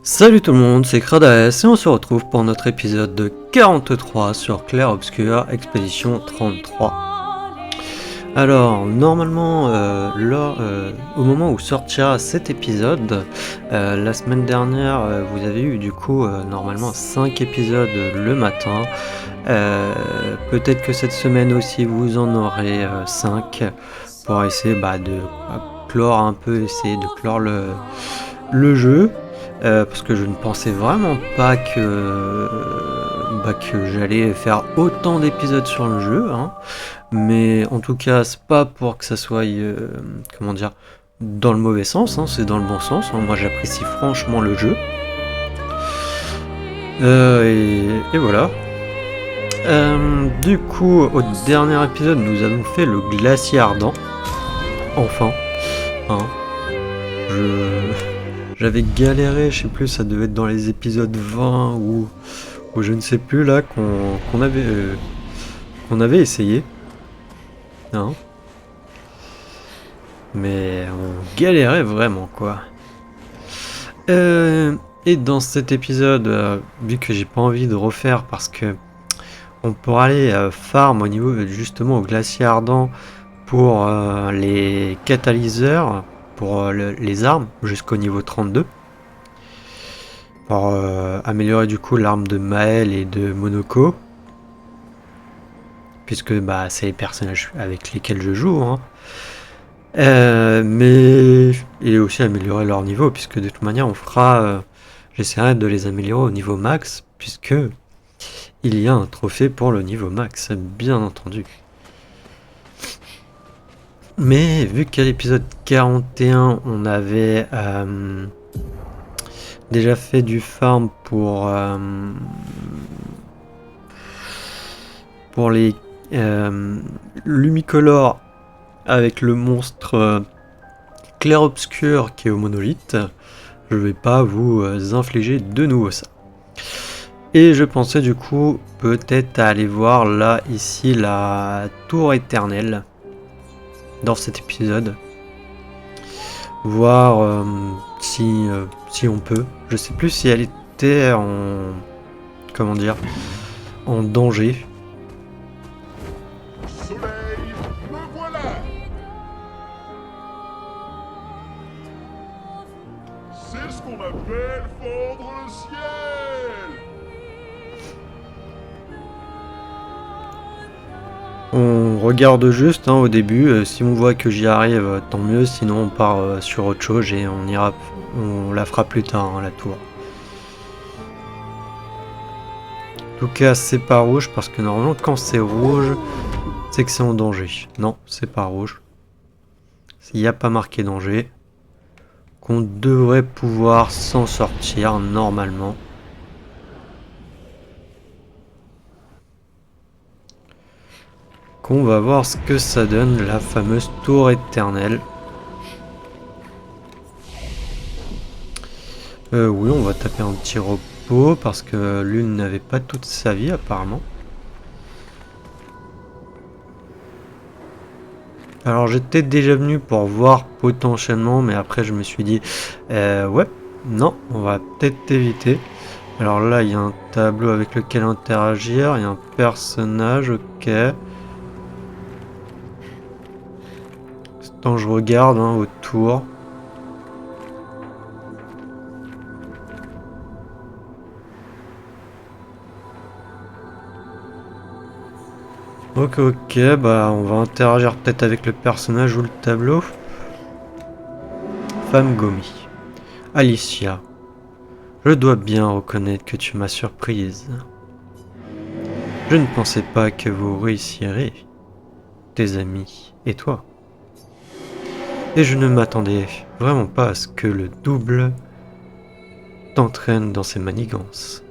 Salut tout le monde, c'est Kradaes et on se retrouve pour notre épisode de 43 sur Clair Obscur Expédition 33. Alors, normalement, au moment où sortira cet épisode, la semaine dernière, vous avez eu du coup normalement 5 épisodes le matin. Peut-être que cette semaine aussi vous en aurez 5 pour essayer de clore un peu, essayer de clore le jeu. Parce que je ne pensais vraiment pas que j'allais faire autant d'épisodes sur le jeu, hein. Mais en tout cas, c'est pas pour que ça soit, dans le mauvais sens, hein, c'est dans le bon sens, hein. Moi, j'apprécie franchement le jeu. Et voilà. Du coup, au dernier épisode, nous avons fait le glacier ardent. Enfin, hein. J'avais galéré, je sais plus, ça devait être dans les épisodes 20 ou je ne sais plus là qu'on avait essayé. Hein. Mais on galérait vraiment quoi. Et dans cet épisode, vu que j'ai pas envie de refaire parce que on pourra aller farm au niveau justement au glacier ardent pour les catalyseurs, pour les armes jusqu'au niveau 32. Pour améliorer du coup l'arme de Maël et de Monoko. Puisque c'est les personnages avec lesquels je joue. Hein. Mais et aussi améliorer leur niveau, puisque de toute manière on fera. J'essaierai de les améliorer au niveau max, puisque il y a un trophée pour le niveau max, bien entendu. Mais vu qu'à l'épisode 41 on avait déjà fait du farm pour les Lumicolor avec le monstre clair-obscur qui est au monolithe, je vais pas vous infliger de nouveau ça. Et je pensais du coup peut-être à aller voir là, ici, la tour éternelle dans cet épisode. Voir si on peut. Je sais plus si elle était en... comment dire, en danger. Soleil, me voilà. C'est ce qu'on appelle fendre le ciel. On regarde juste au début, si on voit que j'y arrive, tant mieux, sinon on part sur autre chose et on la fera plus tard, la tour. En tout cas, c'est pas rouge parce que normalement, quand c'est rouge, c'est que c'est en danger. Non, c'est pas rouge. Il n'y a pas marqué danger. Qu'on devrait pouvoir s'en sortir normalement. Qu'on va voir ce que ça donne, la fameuse tour éternelle. Oui, on va taper un petit repos parce que l'une n'avait pas toute sa vie apparemment. Alors j'étais déjà venu pour voir potentiellement, mais après je me suis dit, ouais, non, on va peut-être éviter. Alors là, il y a un tableau avec lequel interagir, il y a un personnage, ok. Tant je regarde autour. Ok, on va interagir peut-être avec le personnage ou le tableau. Femme Gomi. Alicia. Je dois bien reconnaître que tu m'as surprise. Je ne pensais pas que vous réussirez, tes amis et toi. Et je ne m'attendais vraiment pas à ce que le double t'entraîne dans ses manigances.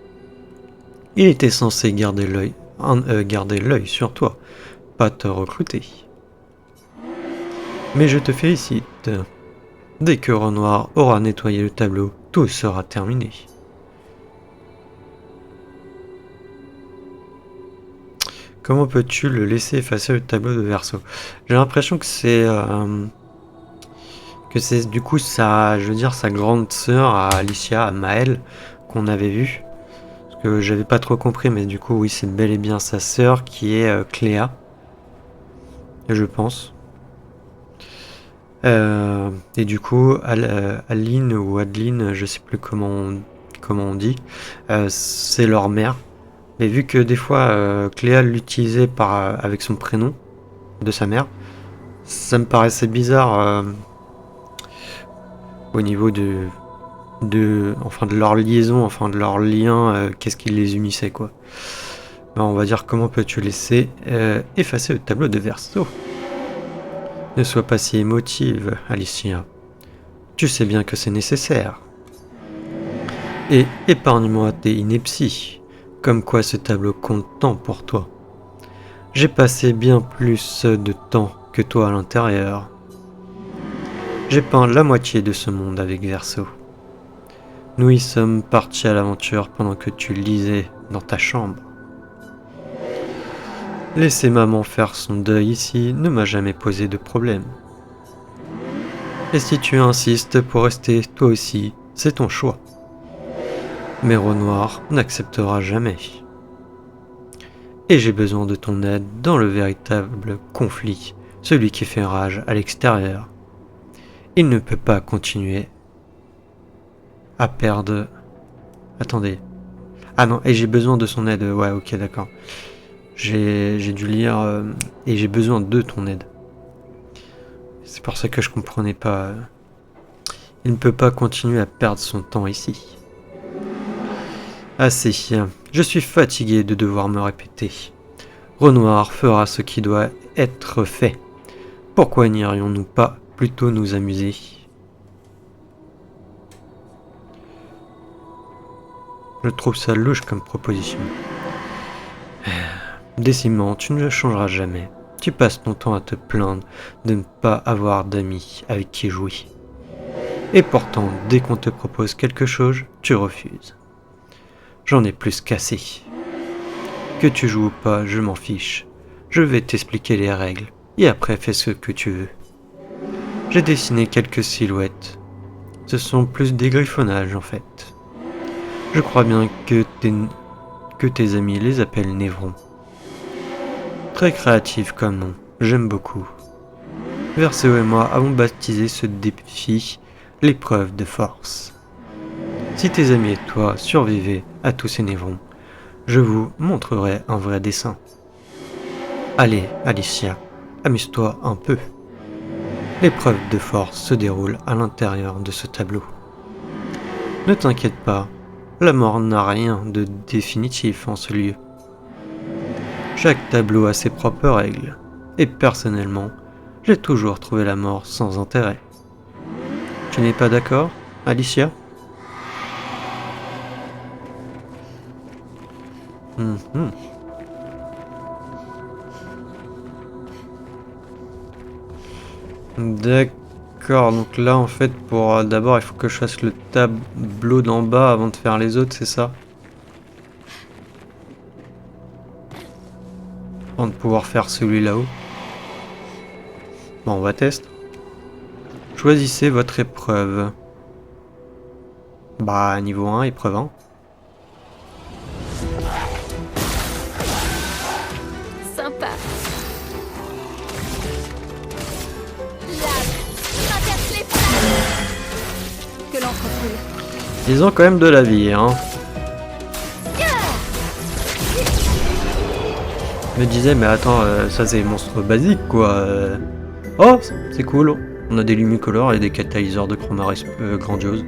Il était censé garder l'œil sur toi, pas te recruter. Mais je te félicite. Dès que Renoir aura nettoyé le tableau, tout sera terminé. Comment peux-tu le laisser effacer le tableau de Verseau? J'ai l'impression que c'est Que c'est du coup sa, je veux dire, sa grande sœur à Alicia, à Maëlle, qu'on avait vue. Parce que j'avais pas trop compris, mais du coup, oui, c'est bel et bien sa sœur qui est Cléa, je pense. Et du coup, Aline ou Adeline, je sais plus comment on dit, c'est leur mère. Mais vu que des fois, Cléa l'utilisait avec son prénom de sa mère, ça me paraissait bizarre au niveau enfin de leur liaison, enfin de leur lien, qu'est-ce qui les unissait quoi. Ben, on va dire comment peux-tu laisser effacer le tableau de Verseau. Ne sois pas si émotive, Alicia. Tu sais bien que c'est nécessaire. Et épargne-moi tes inepties, comme quoi ce tableau compte tant pour toi. J'ai passé bien plus de temps que toi à l'intérieur. J'ai peint la moitié de ce monde avec Verseau. Nous y sommes partis à l'aventure pendant que tu lisais dans ta chambre. Laisser maman faire son deuil ici ne m'a jamais posé de problème. Et si tu insistes pour rester toi aussi, c'est ton choix. Mais Renoir n'acceptera jamais. Et j'ai besoin de ton aide dans le véritable conflit, celui qui fait rage à l'extérieur. Il ne peut pas continuer à perdre... Attendez. Ah non, et j'ai besoin de son aide. Ouais, ok, d'accord. J'ai dû lire et j'ai besoin de ton aide. C'est pour ça que je comprenais pas. Il ne peut pas continuer à perdre son temps ici. Assez. Je suis fatigué de devoir me répéter. Renoir fera ce qui doit être fait. Pourquoi n'irions-nous pas plutôt nous amuser ? Je trouve ça louche comme proposition. Décimant, tu ne le changeras jamais. Tu passes ton temps à te plaindre de ne pas avoir d'amis avec qui jouer. Et pourtant, dès qu'on te propose quelque chose, tu refuses. J'en ai plus qu'assez. Que tu joues ou pas, je m'en fiche. Je vais t'expliquer les règles, et après fais ce que tu veux. J'ai dessiné quelques silhouettes. Ce sont plus des griffonnages en fait. Je crois bien que tes amis les appellent névrons. Très créatif comme nom, j'aime beaucoup. Verseau et moi avons baptisé ce défi l'épreuve de force. Si tes amis et toi survivez à tous ces névrons, je vous montrerai un vrai dessin. Allez, Alicia, amuse-toi un peu. L'épreuve de force se déroule à l'intérieur de ce tableau. Ne t'inquiète pas, la mort n'a rien de définitif en ce lieu. Chaque tableau a ses propres règles, et personnellement, j'ai toujours trouvé la mort sans intérêt. Tu n'es pas d'accord, Alicia ? D'accord, donc là en fait pour d'abord il faut que je fasse le tableau d'en bas avant de faire les autres, c'est ça ? Avant de pouvoir faire celui là-haut. Bon, on va tester. Choisissez votre épreuve. Bah, niveau 1, épreuve 1. Sympa. Traverse les flammes. Que l'entreprise. Ils ont quand même de la vie, hein. Je me disais, mais attends, ça c'est monstre basique quoi. Oh, c'est cool. On a des lumucolores et des catalyseurs de chroma grandiose.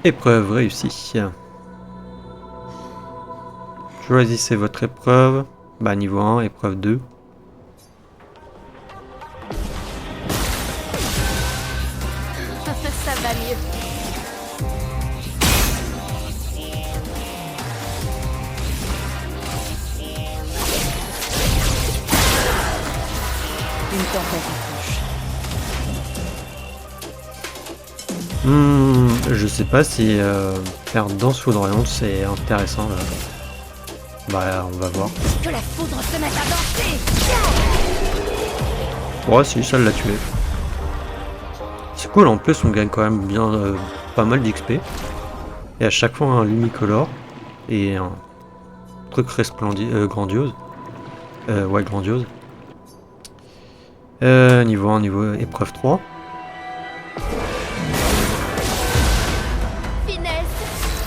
Épreuve réussie. Choisissez votre épreuve. Bah, niveau 1, épreuve 2. Ça va mieux. Une tempête approche. Je sais pas si faire danse foudroyante c'est intéressant là. Bah on va voir. Que la foudre se mette à danser. Ouais, si, ça l'a tué. C'est cool, en plus on gagne quand même bien pas mal d'XP. Et à chaque fois un Lumicolor et un truc grandiose. Ouais, grandiose. Niveau 1, niveau épreuve 3. Finesse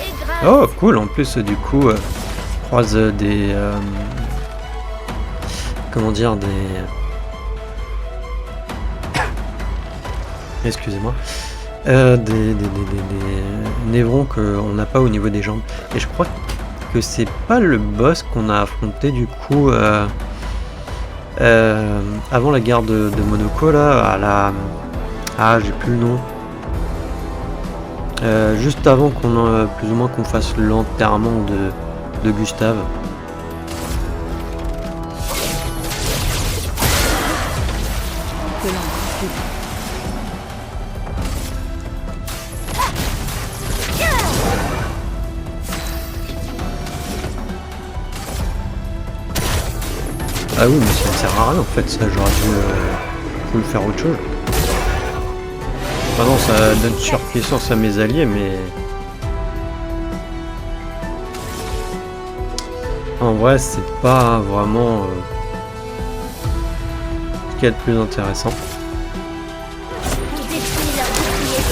et grâce. Oh, cool, en plus du coup, je croise des... comment dire, des... Excusez-moi. Des névrons qu'on n'a pas au niveau des jambes. Et je crois que c'est pas le boss qu'on a affronté du coup avant la guerre de Monoko là, à la... Ah, j'ai plus le nom. Juste avant qu'on plus ou moins qu'on fasse l'enterrement de Gustave. Que l'encre coule. Ah oui, mais ça ne sert à rien en fait, ça j'aurais dû faire autre chose. Ah non, ça donne surpuissance à mes alliés, mais... En vrai, c'est pas vraiment ce qu'il y a de plus intéressant. On détruit leur bouclier.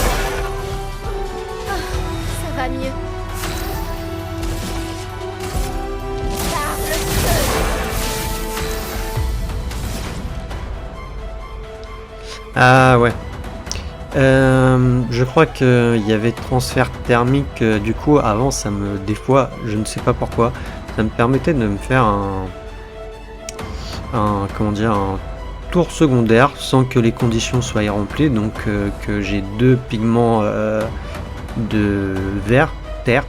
Ah, ça va mieux. Par le feu. Ah ouais. Je crois qu'il y avait transfert thermique, du coup avant ça me... Des fois, je ne sais pas pourquoi, ça me permettait de me faire comment dire, un tour secondaire sans que les conditions soient remplies, donc que j'ai 2 pigments de vert, terre.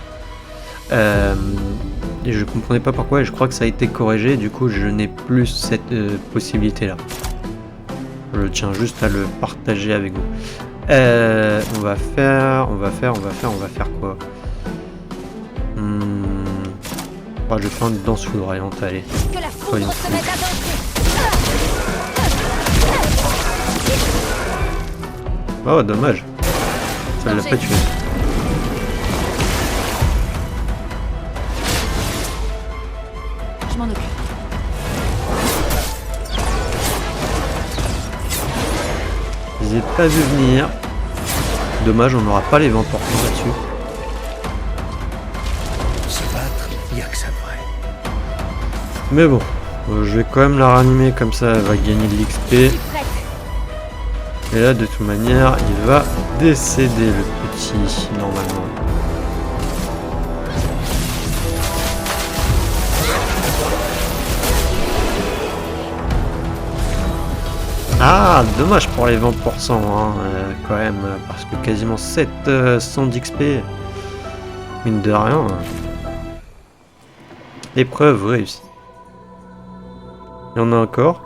Et je comprenais pas pourquoi et je crois que ça a été corrigé, du coup je n'ai plus cette possibilité là. Je tiens juste à le partager avec vous. On va faire quoi? Je vais faire une danse foudroyante, allez. Que la foudre Soyons se fous. mette à danser. Oh, dommage. Ça l'a pas tué. Je m'en occupe. Je les ai pas vu venir. Dommage, on n'aura pas les 20% là-dessus. Se battre, y a que ça de vrai. Mais bon, je vais quand même la ranimer comme ça, elle va gagner de l'XP. Je suis prête. Et là, de toute manière, il va décéder le petit, normalement. Ah, dommage pour les 20%, hein, quand même, parce que quasiment 700 d'XP. Mine de rien. Épreuve réussie. Il y en a encore.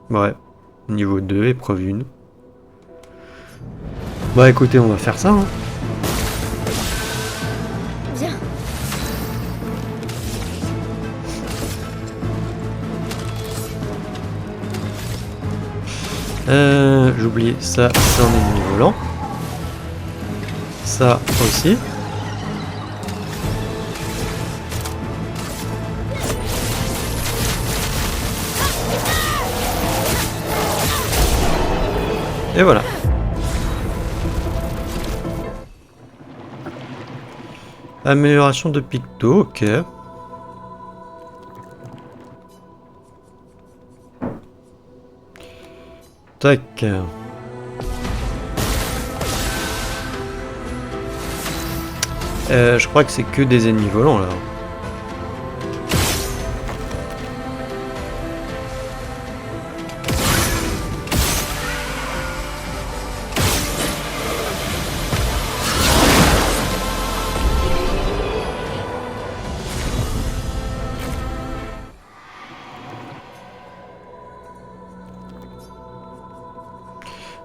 Ouais. Niveau 2, épreuve 1. Bah écoutez, on va faire ça. Hein. Bien. J'ai oublié, ça c'est un ennemi volant. Ça aussi. Et voilà. Amélioration de picto, ok. Tac. Je crois que c'est que des ennemis volants là.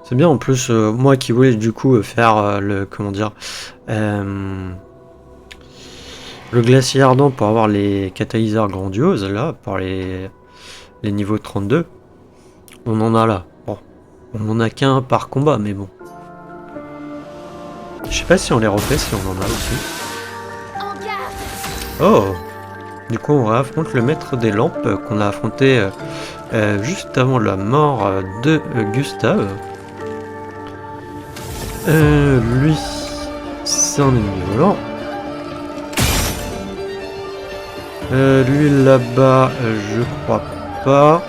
C'est bien en plus, moi qui voulais du coup faire le, comment dire, le glacier ardent pour avoir les catalyseurs grandioses là, pour les niveaux 32. On en a là. Bon, on en a qu'un par combat, mais bon. Je sais pas si on les refait, si on en a aussi. En garde. Oh! Du coup, on réaffronte le maître des lampes qu'on a affronté juste avant la mort de Gustave. Lui, c'est un ennemi volant. Lui là-bas, je crois pas.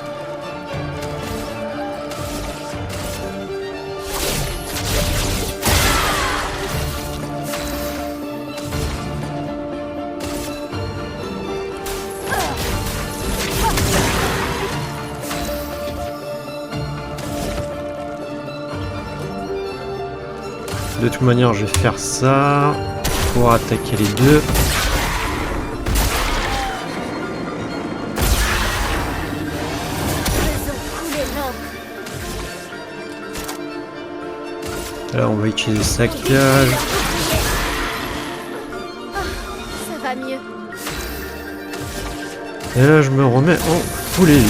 De toute manière, je vais faire ça pour attaquer les deux. Faisons couler l'encre. Là, on va utiliser sa cage. Ça va mieux. Et là, je me remets en full heavy.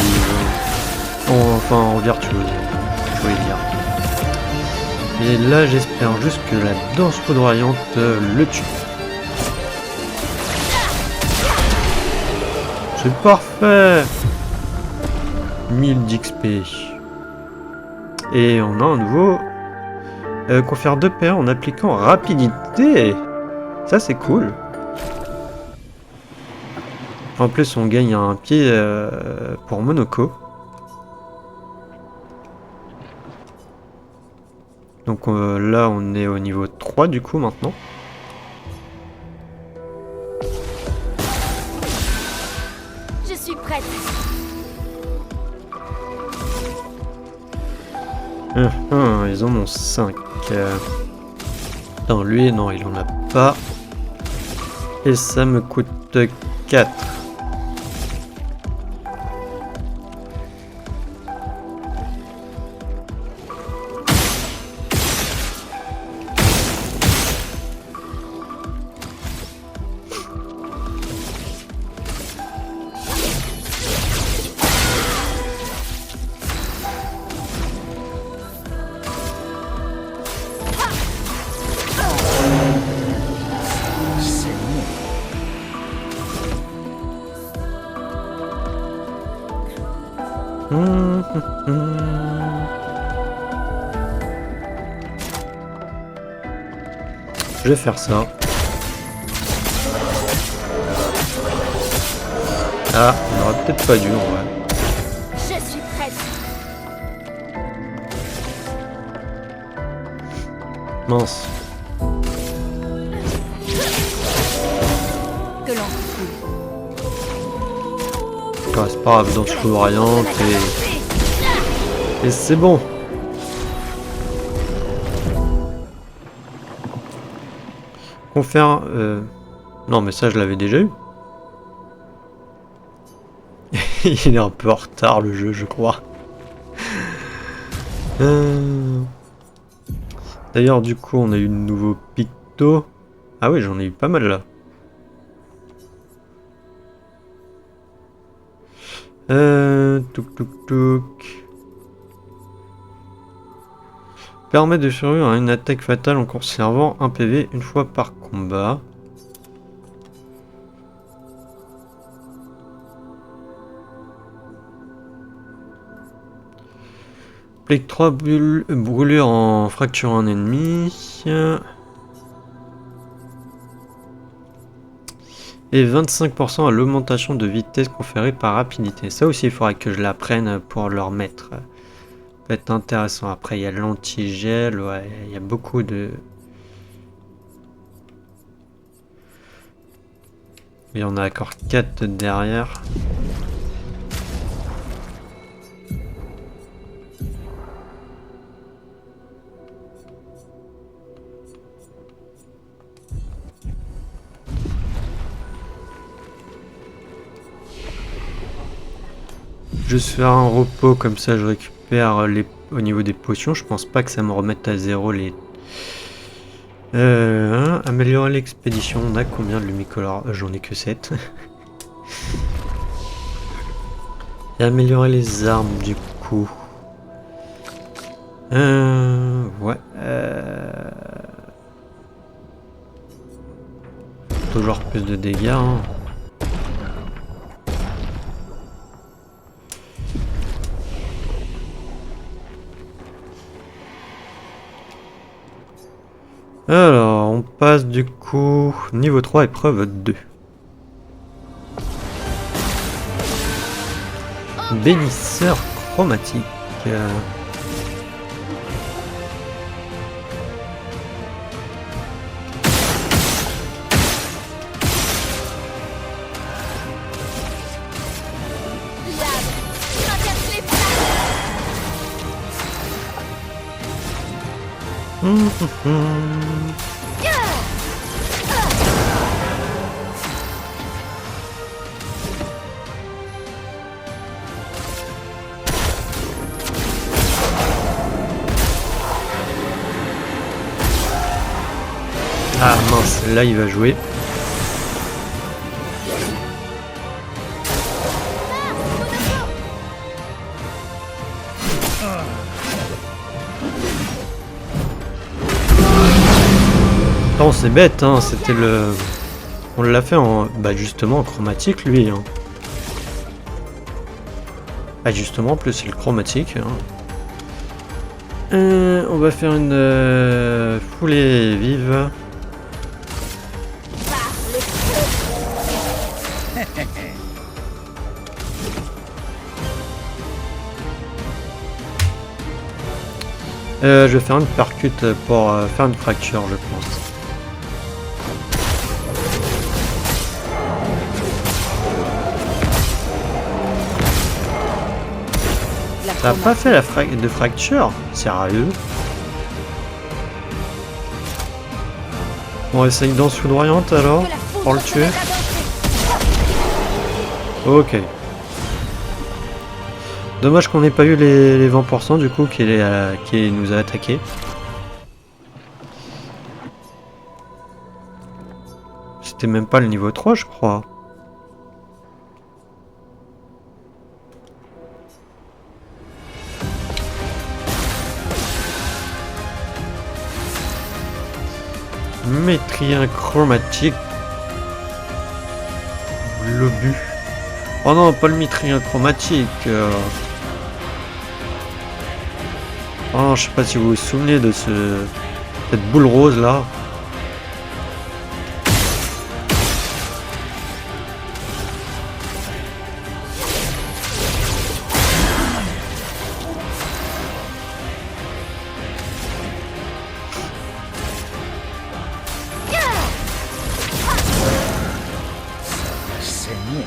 Enfin, en virtuose, je voulais dire. Et là, j'espère juste que la danse foudroyante le tue. C'est parfait! 1000 d'XP. Et on a un nouveau... confère 2 PA en appliquant rapidité. Ça, c'est cool. En plus, on gagne un pied pour Monoko. Donc là, on est au niveau 3 du coup maintenant. Je suis prête. Ils en ont 5. Non, lui, non, il en a pas. Et ça me coûte 4. C'est bon. Je vais faire ça. Ah, on aurait peut-être pas dû en vrai. Je suis prête. Mince. Que l'encre coule. Ouais, c'est pas grave, danse foudroyante et c'est bon. Confère... Non mais ça je l'avais déjà eu. Il est un peu en retard le jeu je crois. D'ailleurs du coup on a eu de nouveaux pictos. Ah oui j'en ai eu pas mal là. Touk touk touk. Permet de survivre à une attaque fatale en conservant un PV une fois par combat. Applique 3 brûlures en fracturant un ennemi. Et 25% à l'augmentation de vitesse conférée par rapidité. Ça aussi il faudra que je l'apprenne pour leur mettre. Peut être intéressant. Après il y a l'antigel, ouais, il y a beaucoup de... Il y en a encore 4 derrière. Je vais faire un repos comme ça je récupère les au niveau des potions. Je pense pas que ça me remette à 0 les... améliorer l'expédition. On a combien de lumicolores? J'en ai que 7. Et améliorer les armes du coup. Ouais. Toujours plus de dégâts. Hein. Alors, on passe du coup niveau 3, épreuve 2. Bénisseur chromatique. Traverse les Ah mince, là il va jouer. Non, c'est bête, hein, c'était le... On l'a fait en... Bah justement en chromatique lui. Hein. Ah justement, en plus c'est le chromatique. Hein. On va faire une foulée vive. Je vais faire une percute pour faire une fracture, je pense. T'as pas fait la de fracture? Sérieux? On essaye danse foudroyante alors? Pour le tuer? Ok. Dommage qu'on n'ait pas eu les 20% du coup qui nous a attaqué. C'était même pas le niveau 3 je crois. Métrien chromatique. Globus. Oh non, pas le métrien chromatique. Oh non, je sais pas si vous vous souvenez de cette boule rose là. Saigner.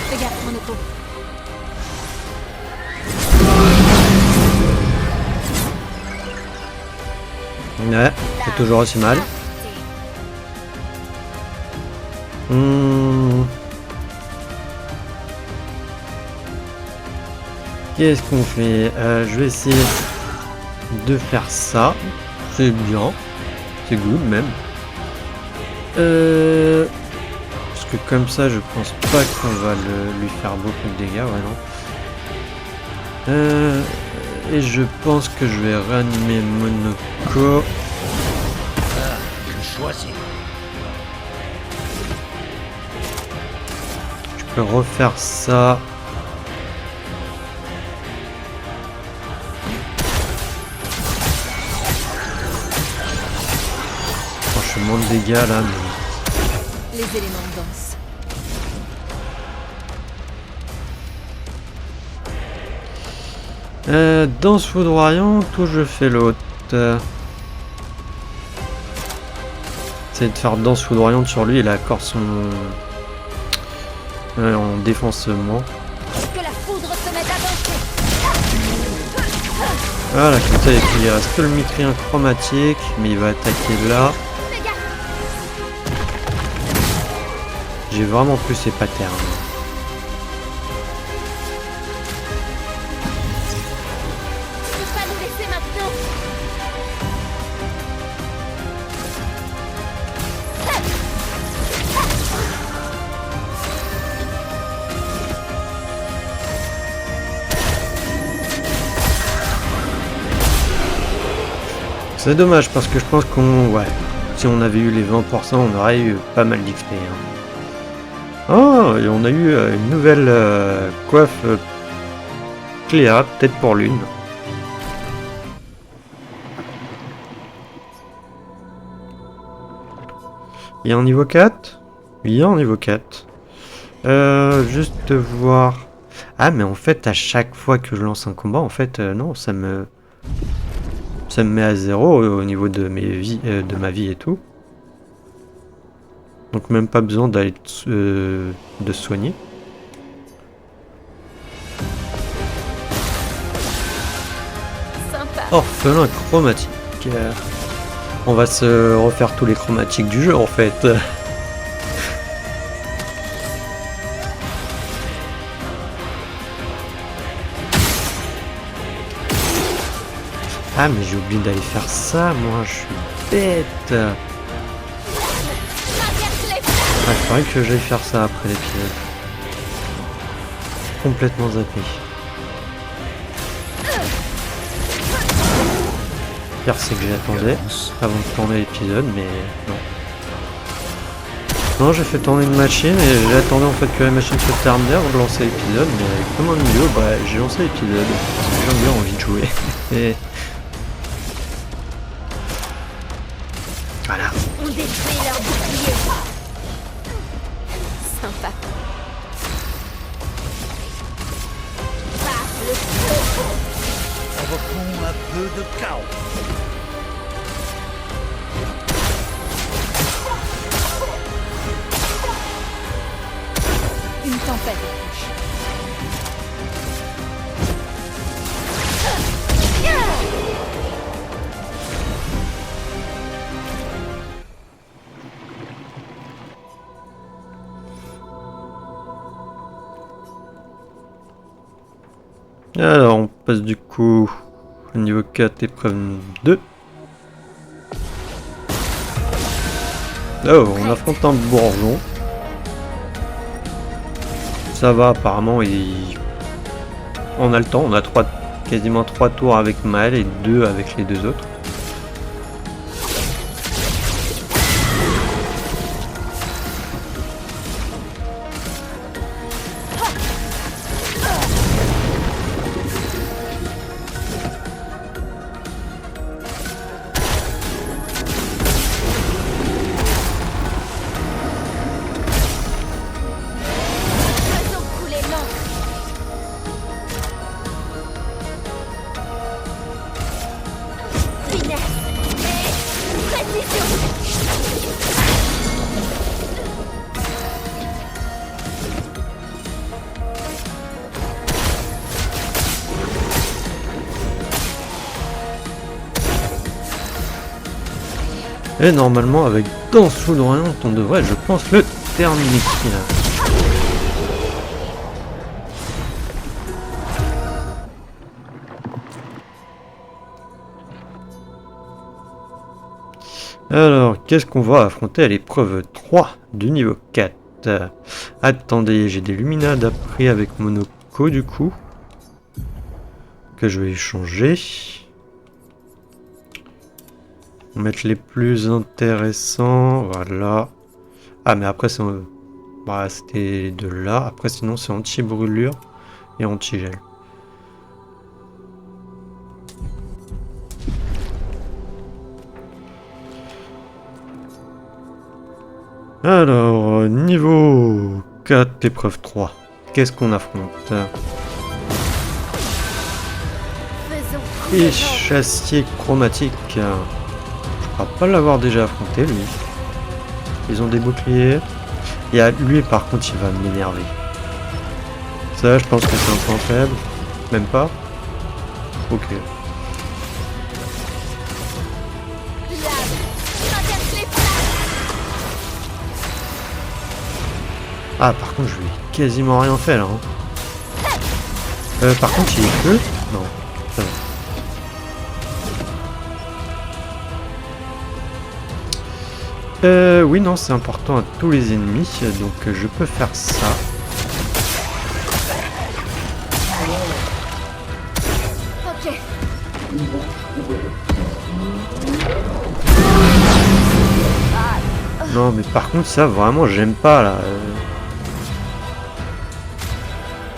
Fais gaffe, mon épaule. Ouais, c'est toujours aussi mal. Qu'est-ce qu'on fait? Je vais essayer de faire ça. C'est bien. C'est good même. Parce que comme ça, je pense pas qu'on va lui faire beaucoup de dégâts. Ouais, non. Et je pense que je vais réanimer Monoko. Je choisis. Je peux refaire ça. Franchement de dégâts là. Mais... Les éléments de danse. Danse foudroyante ou je fais l'autre? C'est de faire danse foudroyante sur lui, il a encore son... en défoncement. Que la foudre se mette à danser. Voilà, comme ça il reste que le mitrien chromatique, mais il va attaquer là. Fais gaffe. J'ai vraiment plus ces patterns. Tu peux pas nous laisser maintenant. C'est dommage parce que je pense qu'on... Ouais. Si on avait eu les 20%, on aurait eu pas mal d'XP. Hein. Oh, et on a eu une nouvelle coiffe Cléa, peut-être pour l'une. Il y a un niveau 4 ? Il y a un niveau 4. Juste voir... Ah, mais en fait, à chaque fois que je lance un combat, en fait, non, ça me met à 0 au niveau de de ma vie et tout. Donc même pas besoin d'aller de soigner. Sympa. Orphelin chromatique. On va se refaire tous les chromatiques du jeu en fait. Ah mais j'ai oublié d'aller faire ça, moi je suis bête. Ah, il faudrait que j'aille faire ça après l'épisode. Complètement zappé. Pire c'est que j'attendais avant de tourner l'épisode, mais non. Non, j'ai fait tourner une machine et j'attendais en fait que la machine se termine avant de lancer l'épisode, mais comme au milieu, bah j'ai lancé l'épisode parce que j'ai bien envie de jouer. Et voilà. On détruit leur bouclier. Sympa. Passe le feu. Provoquons un peu de chaos. Une tempête approche. Alors, on passe du coup au niveau 4, épreuve 2. Oh, on affronte un bourgeon. Ça va, apparemment, on a le temps, on a quasiment 3 tours avec Maël et 2 avec les 2 autres. Faisons couler l'encre. Finesse et précision. Et normalement, avec Danse foudroyante, on devrait, je pense, le terminer. Alors, qu'est-ce qu'on va affronter à l'épreuve 3 du niveau 4 ? Attendez, j'ai des luminades appris avec Monoko du coup. Que je vais échanger. On va mettre les plus intéressants, voilà. Ah mais après c'est... Bah c'était de là, après sinon c'est anti-brûlure et anti-gel. Alors, niveau 4, épreuve 3. Qu'est-ce qu'on affronte ? Faisons couler Et l'encre. chassier chromatique. Je crois pas l'avoir déjà affronté lui. Ils ont des boucliers. Et à lui par contre il va m'énerver. Ça je pense que c'est un point faible. Même pas. Ok. Lave. Traverse les flammes. Ah, par contre, je lui ai quasiment rien fait là. Hein. Par contre, il est feu. Non, ça va. Oui, non, c'est important à tous les ennemis, donc je peux faire ça. Ok. Non, mais par contre, ça, vraiment, j'aime pas, là.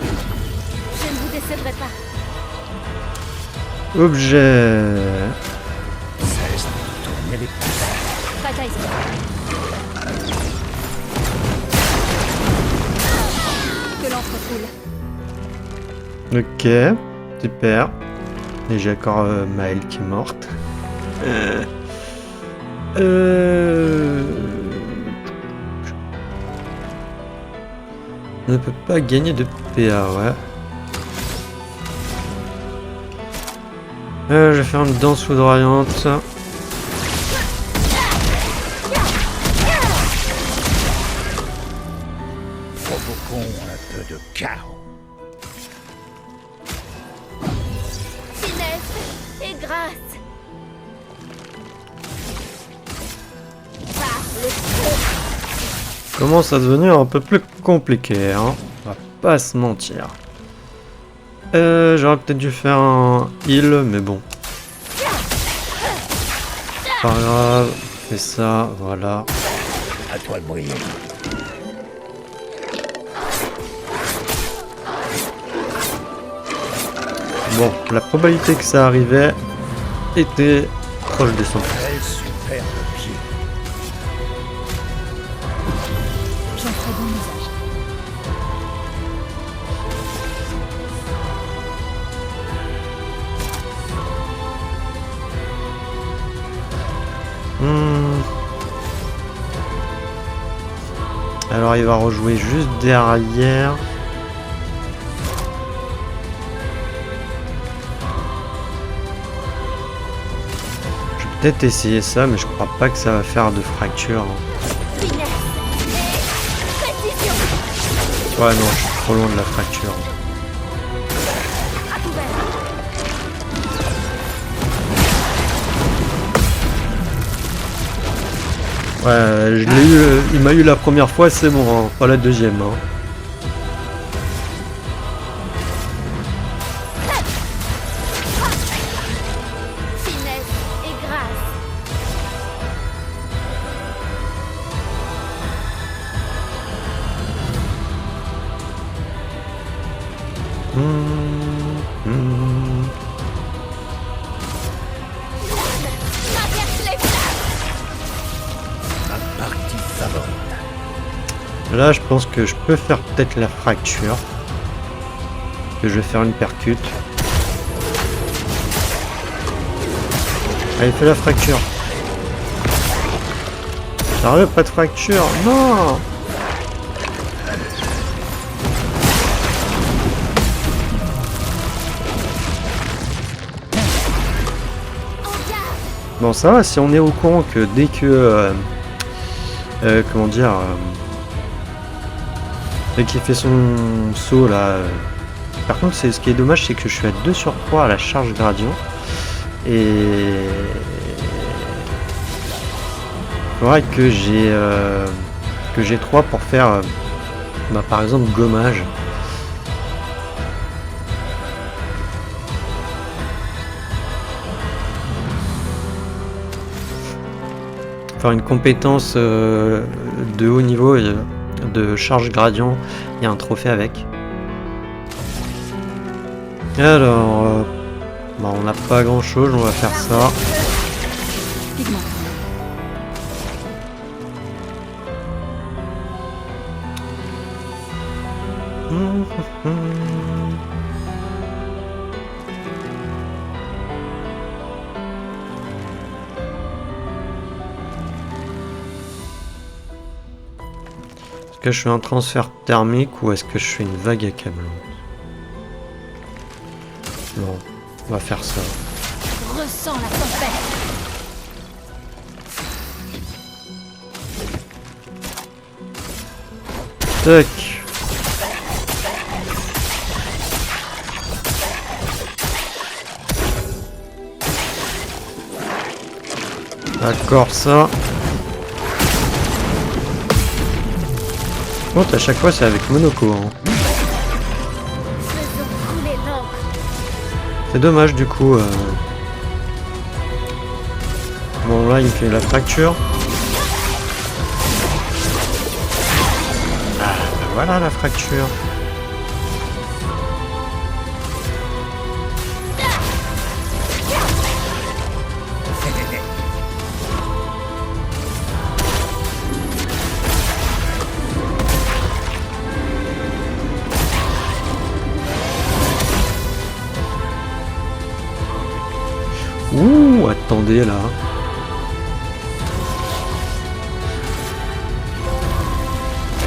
Je ne vous décevrai pas. Objet... Cesse de tourner les pouces. Bataille. Que l'encre coule. Ok, super. Et j'ai encore Maëlle qui est morte. On ne peut pas gagner de PA, ouais. Je vais faire une danse foudroyante. Provoquons un peu de chaos. Finesse et grâce. Par le feu. Commence à devenir un peu plus compliqué, hein. On va pas se mentir. J'aurais peut-être dû faire un heal, mais bon. Pas grave, on fait ça, voilà. À toi de briller. Bon, la probabilité que ça arrivait était proche de 100%. Quel superbe pied. J'en ferai bon usage. Alors il va rejouer juste derrière. Je vais peut-être essayer ça, mais je crois pas que ça va faire de fracture. Hein. Finesse et précision. Ouais non, je suis trop loin de la fracture. À couvert. Ouais, je l'ai eu, il m'a eu la première fois, c'est bon, hein, pas la deuxième. Hein. Finesse et grâce. Traverse les flammes. Ma partie favorite. Là, je pense que je peux faire peut-être la fracture. Que je vais faire une percute. Allez, fais la fracture. Sérieux, pas de fracture. Non. Bon, ça va, si on est au courant que dès que... comment dire... dès qu'il fait son saut, là... par contre, ce qui est dommage, c'est que je suis à 2 sur 3 à la charge gradient. Et... il faudrait que j'ai 3 pour faire, bah, par exemple, gommage. Faire une compétence de haut niveau et de charge gradient, il y a un trophée avec. Alors, bah, on n'a pas grand chose, on va faire ça. Pigment. Est-ce que je fais un transfert thermique ou est-ce que je fais une vague accablante? Non, on va faire ça. Ressens la tempête. Tac. D'accord, ça. Bon, à chaque fois, c'est avec Monoko. Hein. Faisons couler l'encre. C'est dommage, du coup. Bon, là, il me fait la fracture. Ah, ben voilà la fracture. Ouh, attendez là.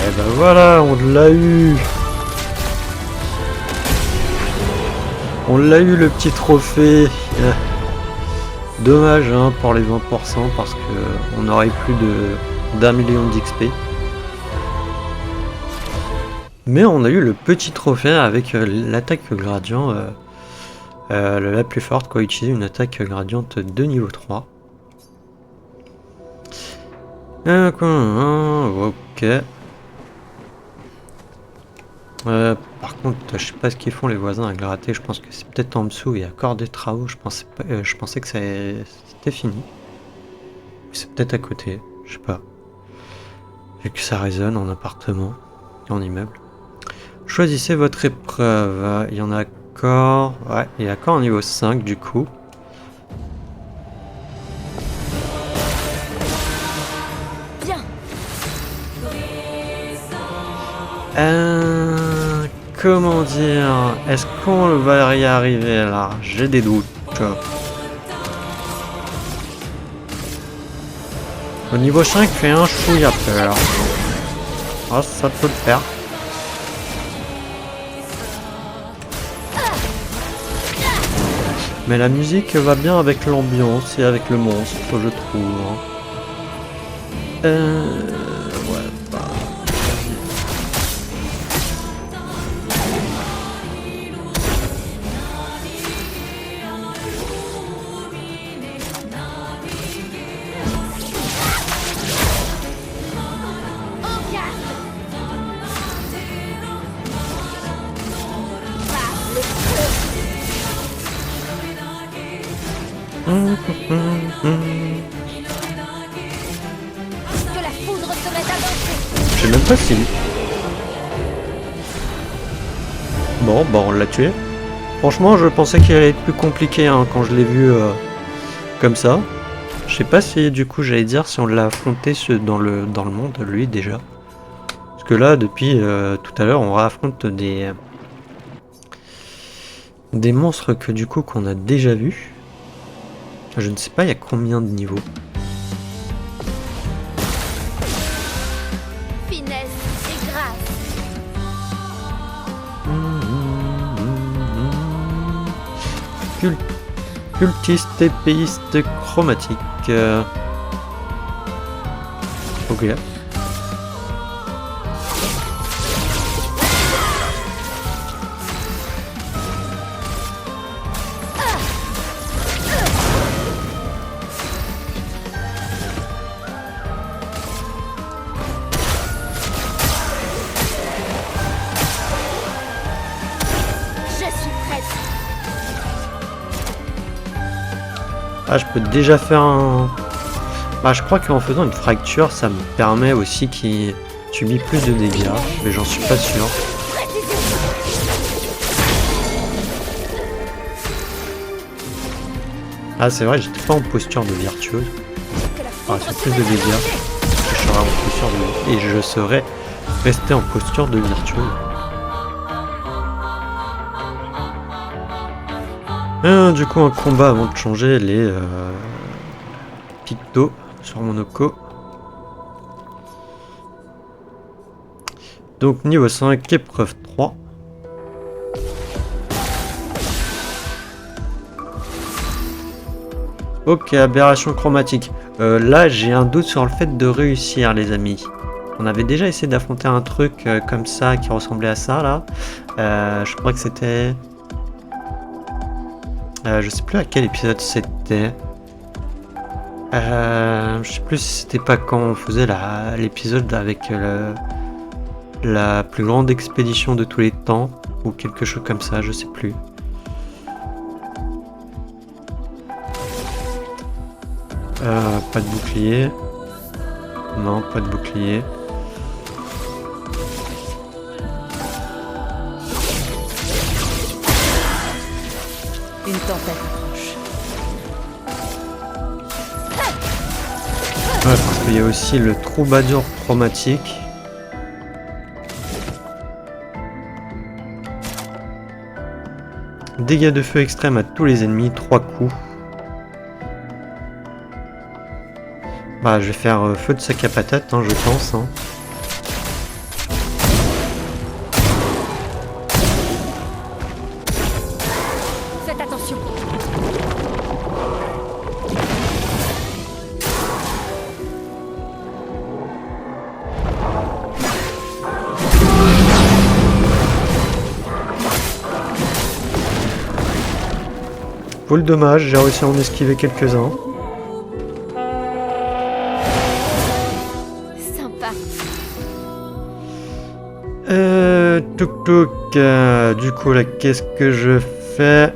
Eh ben voilà, on l'a eu. On l'a eu le petit trophée. Dommage hein, pour les 20% parce que on aurait plus d'1 million d'XP. Mais on a eu le petit trophée avec l'attaque gradient. La plus forte, quoi, utiliser une attaque gradiente de niveau 3. Ok. Par contre, je sais pas ce qu'ils font les voisins à gratter. Je pense que c'est peut-être en dessous. Il y a encore des travaux. Je pensais que c'était fini. C'est peut-être à côté. Je sais pas. Vu que ça résonne en appartement, en immeuble. Choisissez votre épreuve. Il y en a encore. Ouais, il y a encore un niveau 5 du coup. Bien. Comment dire? Est-ce qu'on va y arriver là? J'ai des doutes. Au niveau 5 fait un chouïa peur. Ah, ça peut le faire. Mais la musique va bien avec l'ambiance et avec le monstre, je trouve. Ouais, bah... Que la foudre se mette à danser. Je sais même pas si... Bon, bah on l'a tué. Franchement, je pensais qu'il allait être plus compliqué hein, quand je l'ai vu comme ça. Je sais pas si du coup j'allais dire si on l'a affronté dans le monde, lui déjà. Parce que là, depuis tout à l'heure, on réaffronte des monstres que du coup qu'on a déjà vus. Je ne sais pas il y a combien de niveaux. Finesse et grâce. Cultiste, épéiste, chromatique. Ok. Ah, je peux déjà faire un... Bah, je crois qu'en faisant une fracture, ça me permet aussi qu'il subit plus de dégâts, mais j'en suis pas sûr. Ah, c'est vrai, j'étais pas en posture de virtuose. Ah, c'est plus de dégâts. Je serai en posture de... Et je serais resté en posture de virtuose. Du coup, un combat avant de changer les pictos sur Monoko. Donc, niveau 5, épreuve 3. Ok, aberration chromatique. Là, j'ai un doute sur le fait de réussir, les amis. On avait déjà essayé d'affronter un truc comme ça qui ressemblait à ça là. Je crois que c'était... je sais plus à quel épisode c'était. Je sais plus si c'était pas quand on faisait l'épisode avec la plus grande expédition de tous les temps ou quelque chose comme ça, je sais plus. Pas de bouclier. Non, pas de bouclier. Une tempête approche. Ouais, parce qu'il y a aussi le troubadour chromatique. Dégâts de feu extrême à tous les ennemis, 3 coups. Bah, je vais faire feu de sac à patate, hein, je pense. Hein. Faites attention. Pour le dommage, j'ai réussi à en esquiver quelques-uns. Sympa. Touk touk. Du coup, là, qu'est-ce que je fais?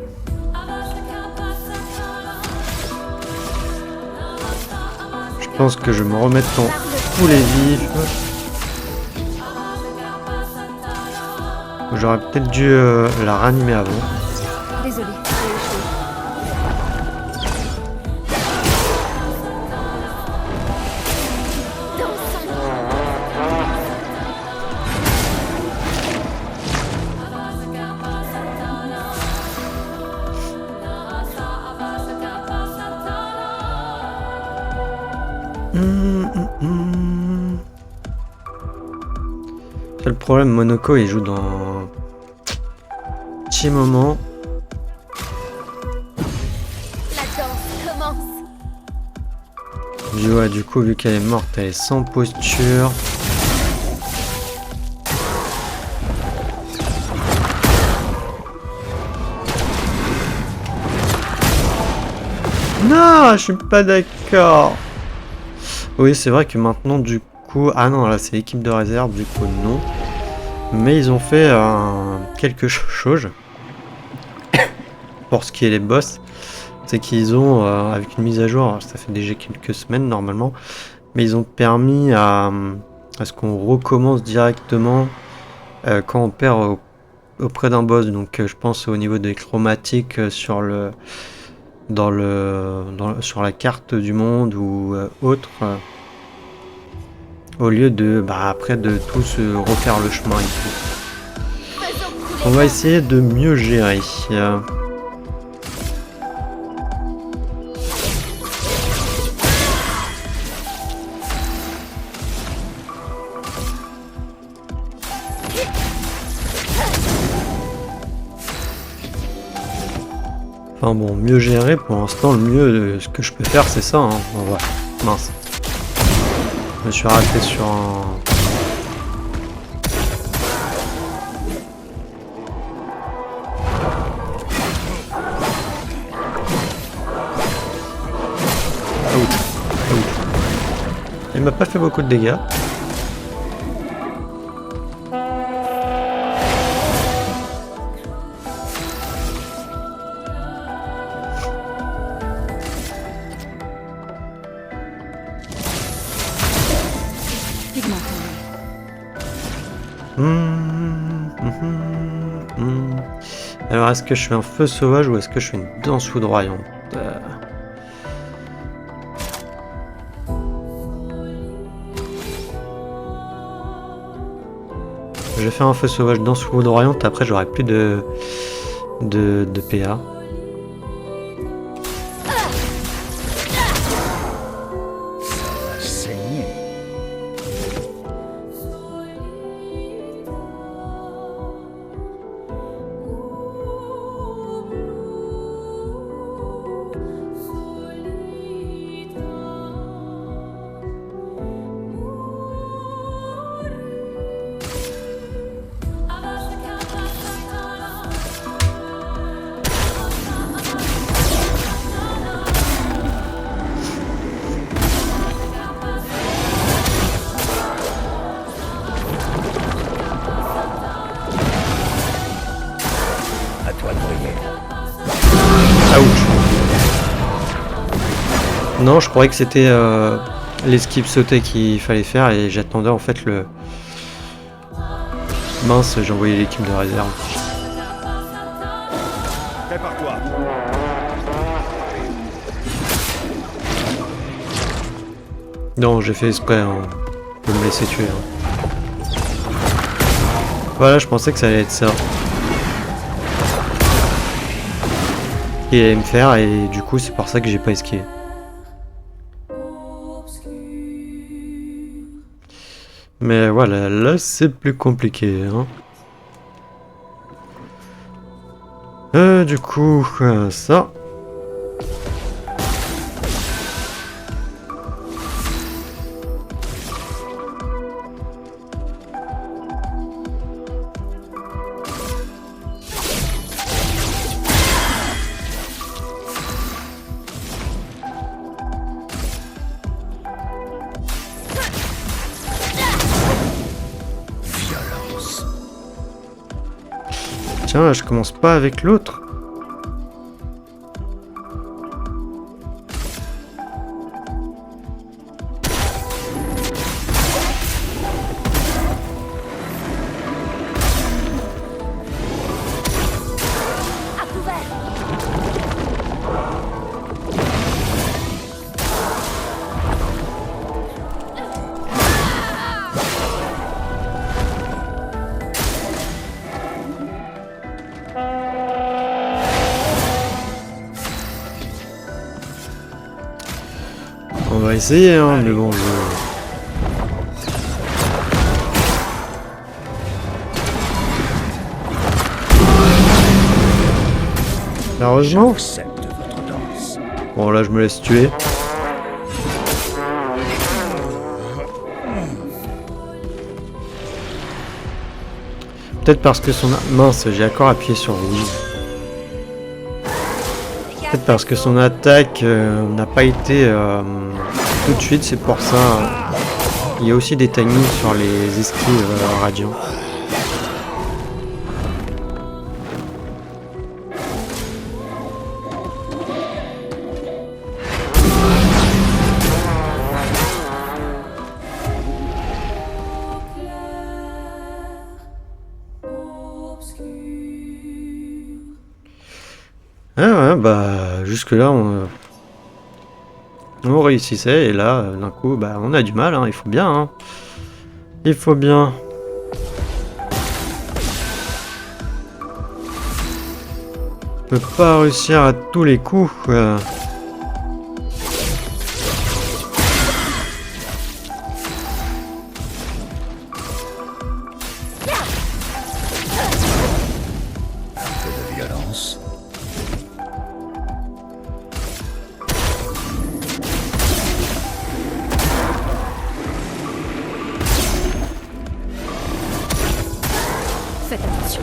Je pense que je me remets en tous les vifs. J'aurais peut-être dû la ranimer avant. Désolé, j'ai échoué. C'est le problème, Monoko il joue dans un petit moment. La danse commence. Du coup, vu qu'elle est morte, elle est sans posture. Non, je suis pas d'accord. Oui, c'est vrai que maintenant, du coup... Ah non, là, c'est l'équipe de réserve, du coup, non. Mais ils ont fait quelque chose. Pour ce qui est les boss. C'est qu'ils ont, avec une mise à jour, ça fait déjà quelques semaines, normalement, mais ils ont permis à ce qu'on recommence directement quand on perd auprès d'un boss. Donc, je pense au niveau des chromatiques sur sur la carte du monde ou autre, au lieu de après de tous refaire le chemin et tout. Faisons couler On va essayer de mieux gérer. Enfin bon, mieux gérer, pour l'instant, le mieux, ce que je peux faire, c'est ça. Hein. Bon, ouais. Mince. Je me suis raté sur un... Ouch. Il m'a pas fait beaucoup de dégâts. Alors, est-ce que je fais un feu sauvage ou est-ce que je fais une danse foudroyante? Je vais faire un feu sauvage, danse foudroyante, après j'aurai plus de PA. Ça va saigner. Non, je croyais que c'était l'esquive sautée qu'il fallait faire et j'attendais en fait le... Mince, j'ai envoyé l'équipe de réserve. Prépare-toi. Non, j'ai fait exprès de me laisser tuer. Voilà, je pensais que ça allait être ça. Il allait me faire et du coup c'est pour ça que j'ai pas esquivé. Mais voilà, là c'est plus compliqué. Hein. Du coup, ça. Tiens, je commence pas avec l'autre. À couvert. On va essayer, hein, mais bon, Heureusement. J'accepte votre danse. Bon, là, je me laisse tuer. Peut-être parce que son... Mince, j'ai encore appuyé sur rouge. Peut-être parce que son attaque n'a pas été tout de suite, c'est pour ça. Il y a aussi des timings sur les esquives radiants. Ah ouais, bah jusque là on réussissait et là d'un coup bah on a du mal, hein, il faut bien, hein. Il faut bien. On peut pas réussir à tous les coups, quoi. Un peu de violence. Faites attention.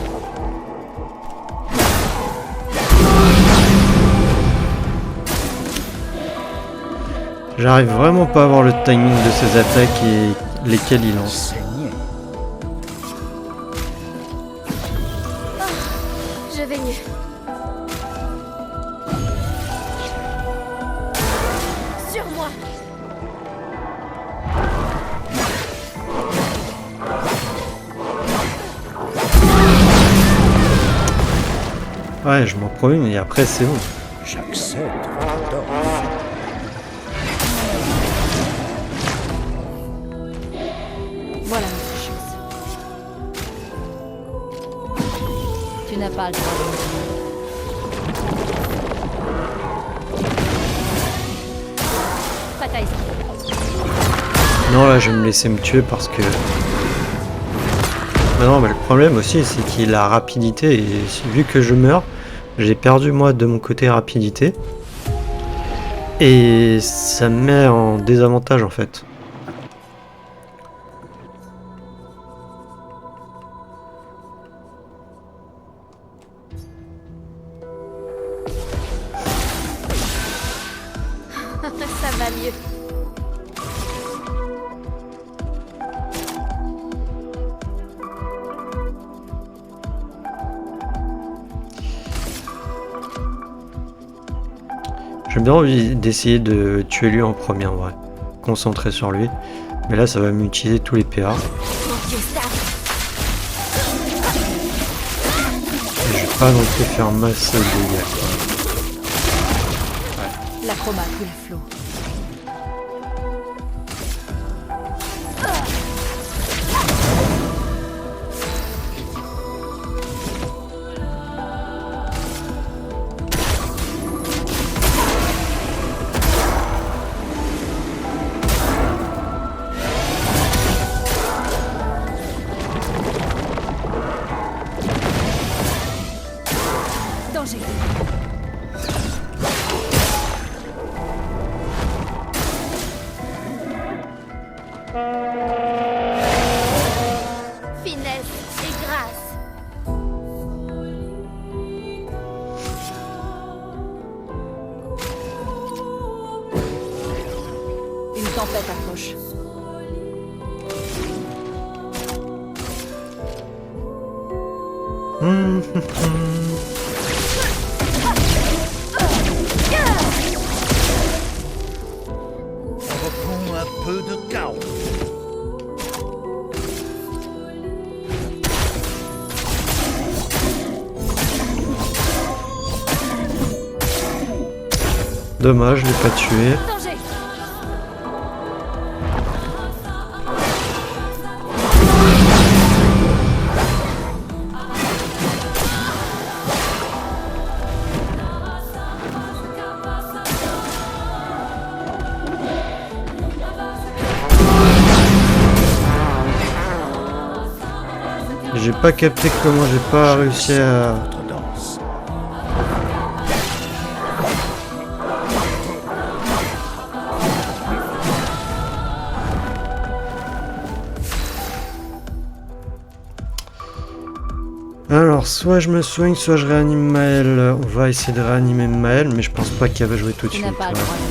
J'arrive vraiment pas à voir le timing de ses attaques et lesquelles il lance. Saigner. Je vais mieux. Sur moi. Ouais, je m'en prends une et après c'est bon. J'accepte votre danse. Voilà notre chance. Tu n'as pas le droit de me Bataille. Non, là je vais me laisser me tuer parce que... Ah non, mais le problème aussi c'est qu'il a rapidité et vu que je meurs, j'ai perdu moi de mon côté rapidité. Et ça me met en désavantage en fait. Ça va mieux. J'ai bien envie d'essayer de tuer lui en premier en vrai. Concentrer sur lui. Mais là ça va m'utiliser tous les PA. Mon Dieu, ça. Et je vais pas non plus faire masse de dégâts quoi. L'acroma coule à flot. Danger. Finesse et grâce. Une tempête approche. Reprenons un peu de chaos. Dommage, je l'ai pas tué. Danger. J'ai pas capté comment j'ai pas réussi à... Votre danse. Alors, soit je me soigne, soit je réanime Maël. On va essayer de réanimer Maël, mais je pense pas qu'elle va jouer tout de Tu suite. n'as pas le ouais. droit de...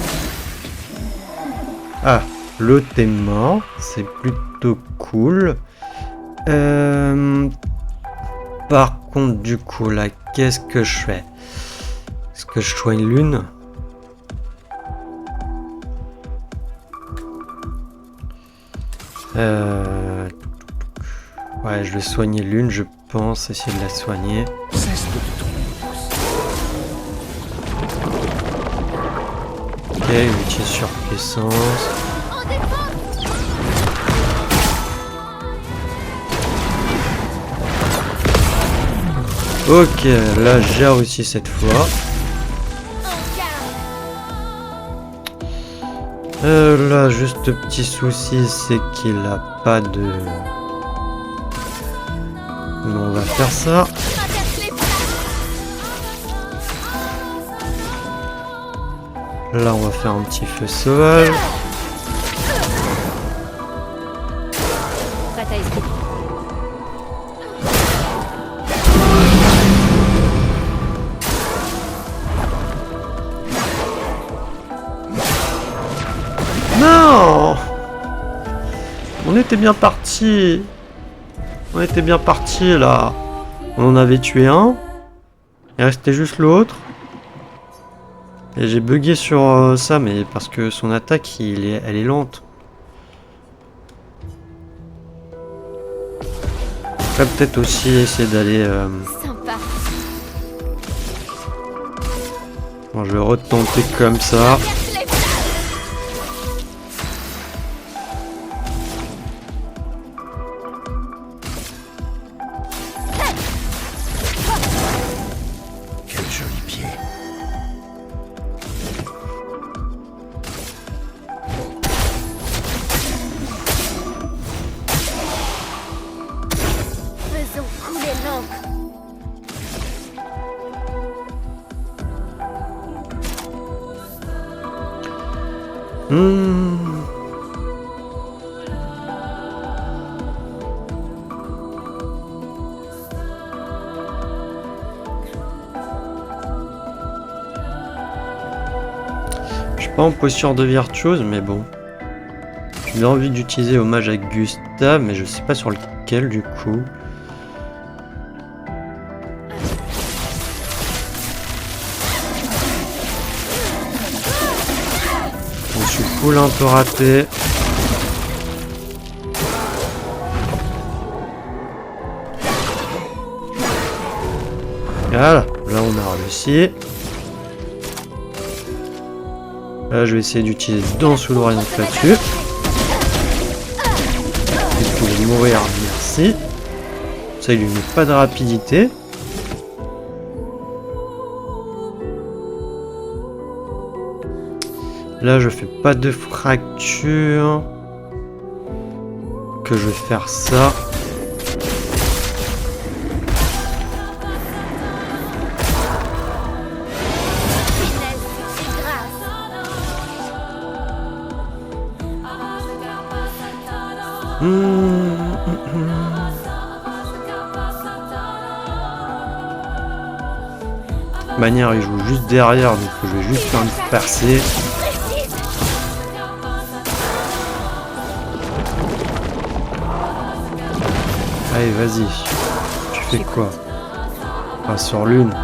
Ah, l'autre est mort. C'est plutôt cool. Par contre, du coup, là, qu'est-ce que je fais? Est-ce que je soigne l'une? Ouais, je vais soigner l'une, je pense, essayer de la soigner. Cesse de tourner. Ok, une petite surpuissance. En défense. Ok, là j'ai réussi cette fois. En garde. Là, juste petit souci, c'est qu'il a pas de... Mais on va faire ça. Traverse les places. Là, on va faire un petit feu sauvage. Prête à esquiver. Non! On était bien parti. On était bien parti là. On en avait tué un. Il restait juste l'autre. Et j'ai bugué sur ça, mais parce que son attaque, elle est lente. Après, peut-être aussi essayer d'aller... Sympa. Bon, je vais retenter comme ça. Traverse les places. Quel joli pied. Faisons couler l'encre. Hmm. Je suis pas en posture de virtuose, mais bon. J'ai bien envie d'utiliser hommage à Gustave, mais je sais pas sur lequel du coup. Full un peu raté. Voilà, là on a réussi. Là je vais essayer d'utiliser danse sous l'oreille là-dessus. Vous pouvez mourir, merci. Ça il lui met pas de rapidité. Là je fais pas de fracture. Que je vais faire ça. Manière il joue juste derrière, donc je vais juste faire une percée. Allez vas-y, tu fais quoi? Pas sur l'une.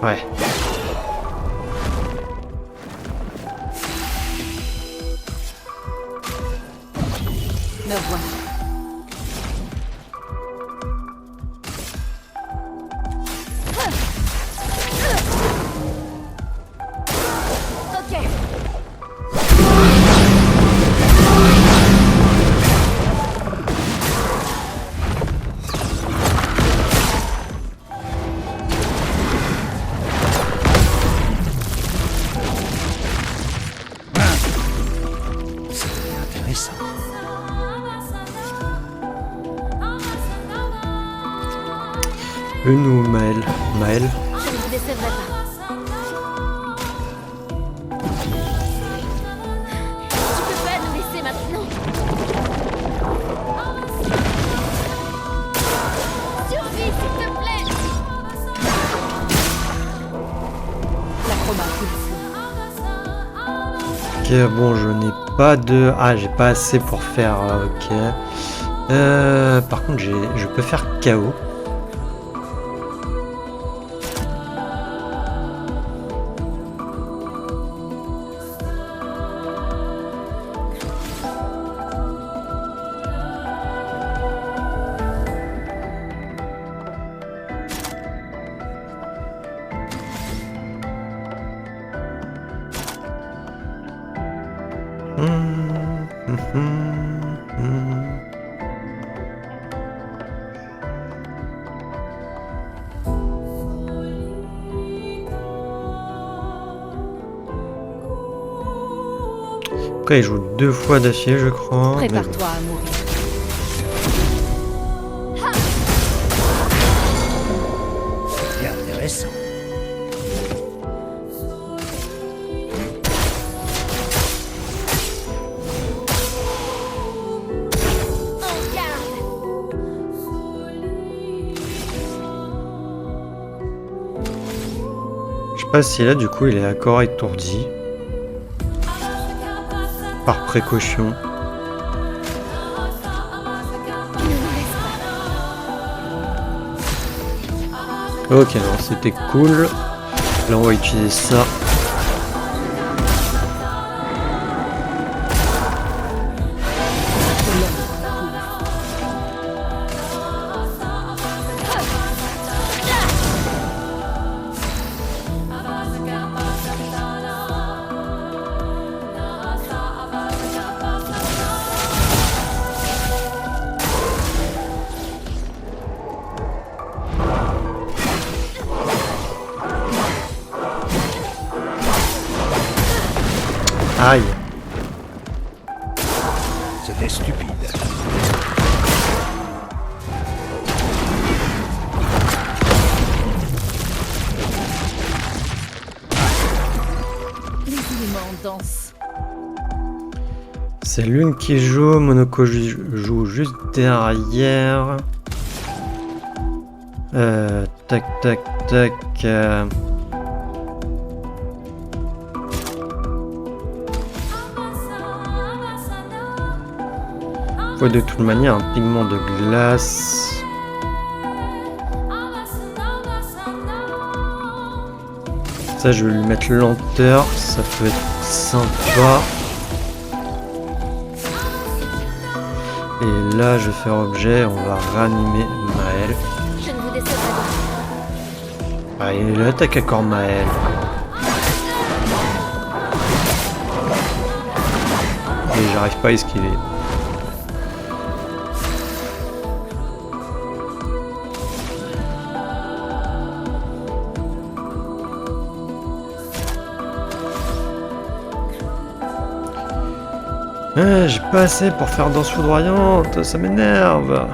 Ouais. Me voilà. Ok. C'est intéressant. Une ou Maël? Maël? Je ne vous décevrai pas. Tu peux pas nous laisser maintenant. Survie, s'il te plaît. L'acromate ou le flot. Ok, bon, je n'ai pas de... Ah, j'ai pas assez pour faire... ok. Par contre, je peux faire KO. Après, il joue 2 fois d'affilée, je crois. mais bon. Prépare-toi à mourir. C'est intéressant. En garde. Je sais pas si là, du coup, il est à corps étourdi. Par précaution. Ne nous laisse pas. Ok, non, c'était cool. Là, on va utiliser ça. Aïe. C'était stupide. Les éléments dansent. C'est l'une qui joue, Monoko joue juste derrière. Tac, tac, tac. Faut de toute manière un pigment de glace. Ça, je vais lui mettre lenteur, ça peut être sympa. Et là, je vais faire objet, on va ranimer Maël. Je ne vous décevrai pas. Ah, il attaque à corps Maël. Et j'arrive pas à esquiver. J'ai pas assez pour faire danse foudroyante, ça m'énerve.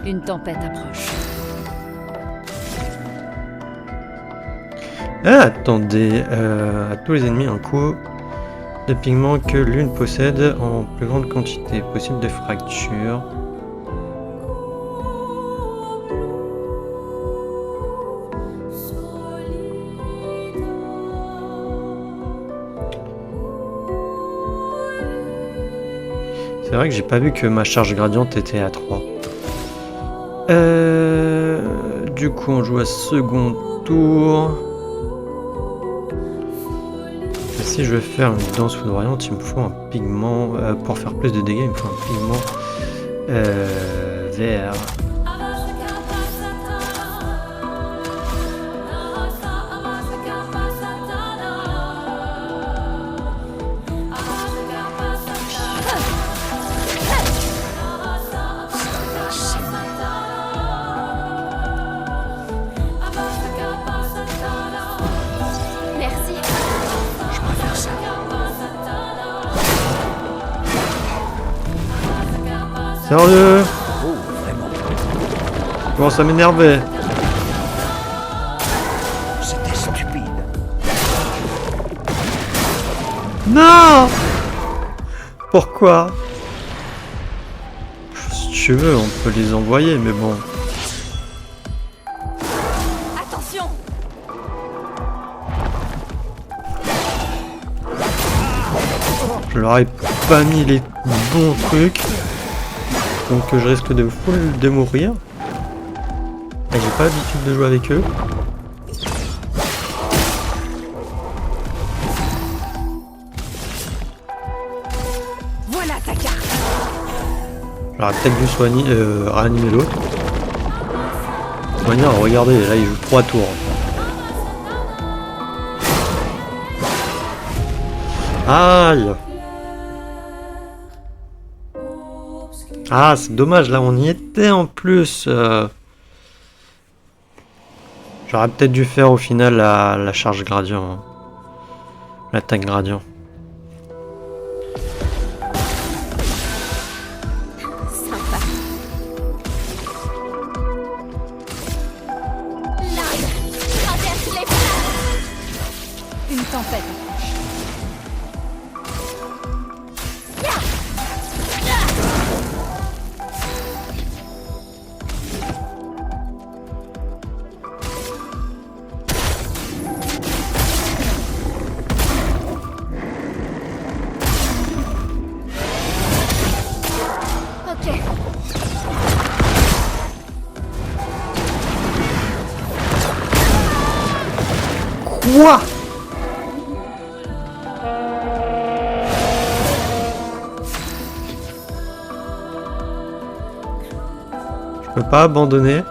Une tempête approche. Ah, attendez, à tous les ennemis un coup de pigments que l'une possède en plus grande quantité possible de fractures. C'est vrai que j'ai pas vu que ma charge gradiente était à 3. Du coup, on joue à second tour. Et si je veux faire une danse foudroyante, il me faut un pigment. Pour faire plus de dégâts, il me faut un pigment vert. Merci. Je préfère ça. Sérieux? Oh, vraiment. Je commence à m'énerver. C'était stupide. Non! Pourquoi? Si tu veux, on peut les envoyer, mais bon. Attention. Je leur ai pas mis les bons trucs. Donc je risque de mourir. Et j'ai pas l'habitude de jouer avec eux. Voilà ta carte. J'aurais peut-être dû soigner, réanimer l'autre. De toute manière, regardez, là il joue 3 tours. Aïe! Ah, c'est dommage, là on y était en plus. J'aurais peut-être dû faire au final la charge gradient. Hein. L'attaque gradient. Sympa. Là, traverse les flammes. Une tempête approche. Ok. Quoi? Je peux pas abandonner.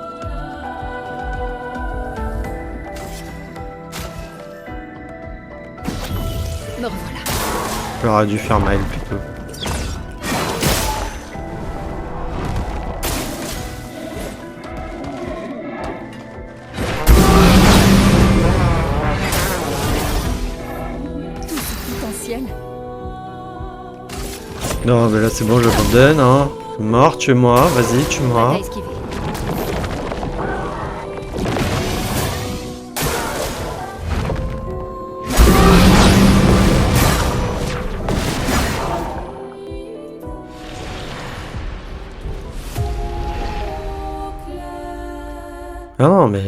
Me revoilà. J'aurais dû faire Maël plutôt. Tout ce potentiel. Non, mais là c'est bon, j'abandonne. Hein. C'est mort, tue-moi. Vas-y, tue-moi. Pas à esquiver. Ah non, mais...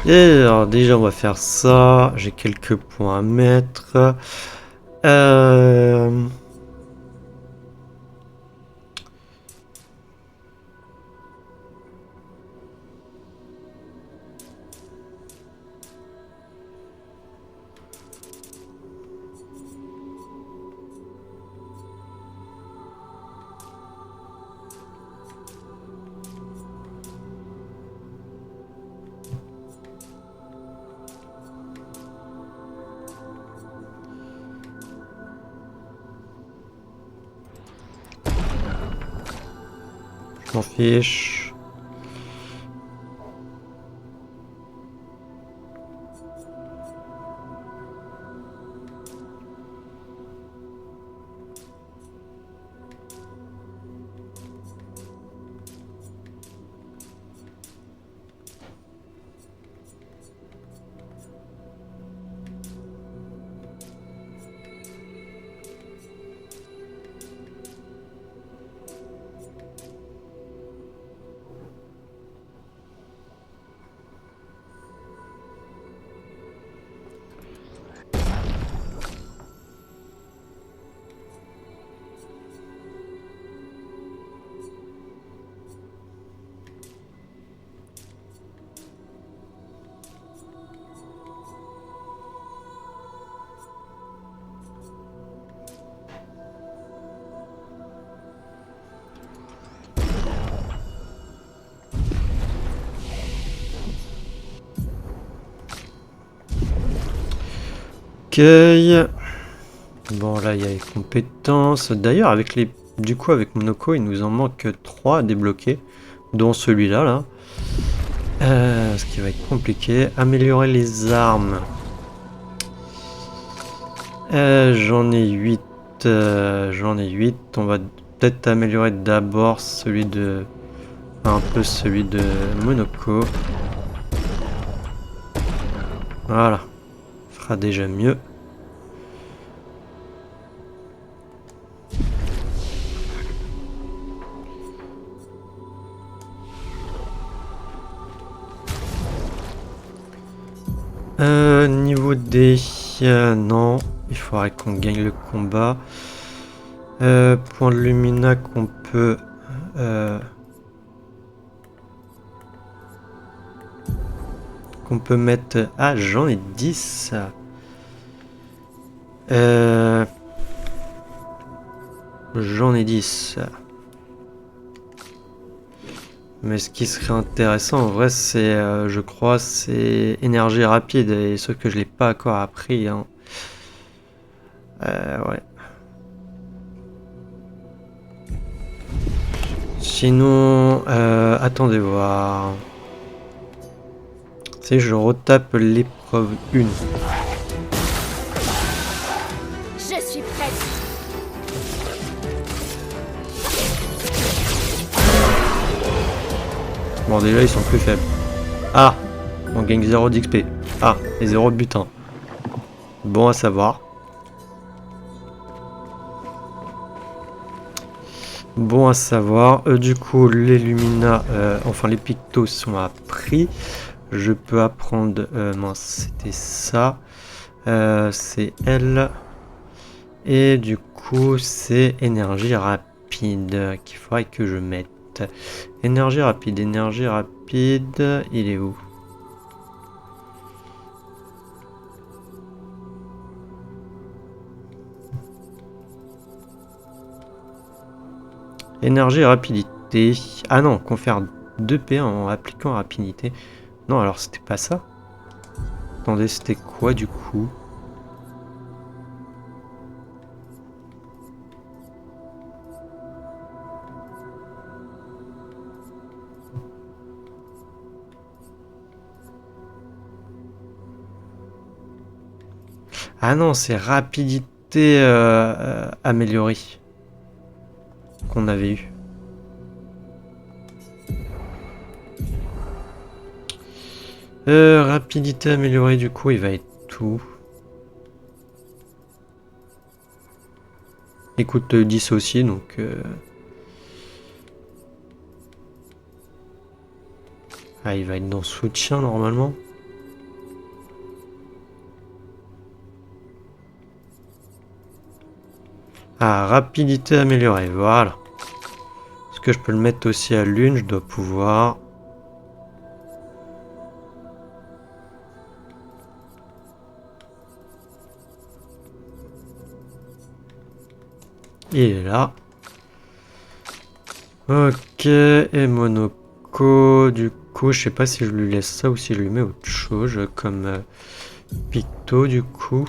Et alors déjà on va faire ça. J'ai quelques points à mettre. Je m'en fiche. Ok. Bon là il y a les compétences. D'ailleurs avec les. Du coup avec Monoko il nous en manque 3 à débloquer. Dont celui-là là. Ce qui va être compliqué. Améliorer les armes. J'en ai 8. J'en ai 8. On va peut-être améliorer d'abord celui de. Un peu celui de Monoko. Voilà. Fera déjà mieux. Niveau D, non, il faudrait qu'on gagne le combat. Point de Lumina qu'on peut... mettre... Ah, j'en ai 10. J'en ai 10. Mais ce qui serait intéressant en vrai c'est, je crois, c'est énergie rapide, et sauf que je l'ai pas encore appris. Hein. Ouais. Sinon, attendez voir. Si je retape l'épreuve 1. Je suis prête. Bon déjà ils sont plus faibles. Ah, on gagne 0 d'XP. Ah, et 0 de butin. Bon à savoir. Bon à savoir. Du coup les Lumina, enfin les Pictos sont appris. Je peux apprendre... mince, c'était ça. C'est elle. Et du coup c'est énergie rapide qu'il faudrait que je mette. Énergie rapide, il est où? Énergie rapidité. Ah non, confère 2P en appliquant rapidité. Non, alors c'était pas ça. Attendez, c'était quoi du coup? Ah non, c'est rapidité améliorée qu'on avait eu. Rapidité améliorée, du coup, il va être tout. Écoute 10 aussi, donc... Ah, il va être dans soutien normalement. Ah, rapidité améliorée, voilà. Est-ce que je peux le mettre aussi à l'une? Je dois pouvoir. Il est là. Ok, et Monoko, du coup, je sais pas si je lui laisse ça ou si je lui mets autre chose, comme Picto, du coup.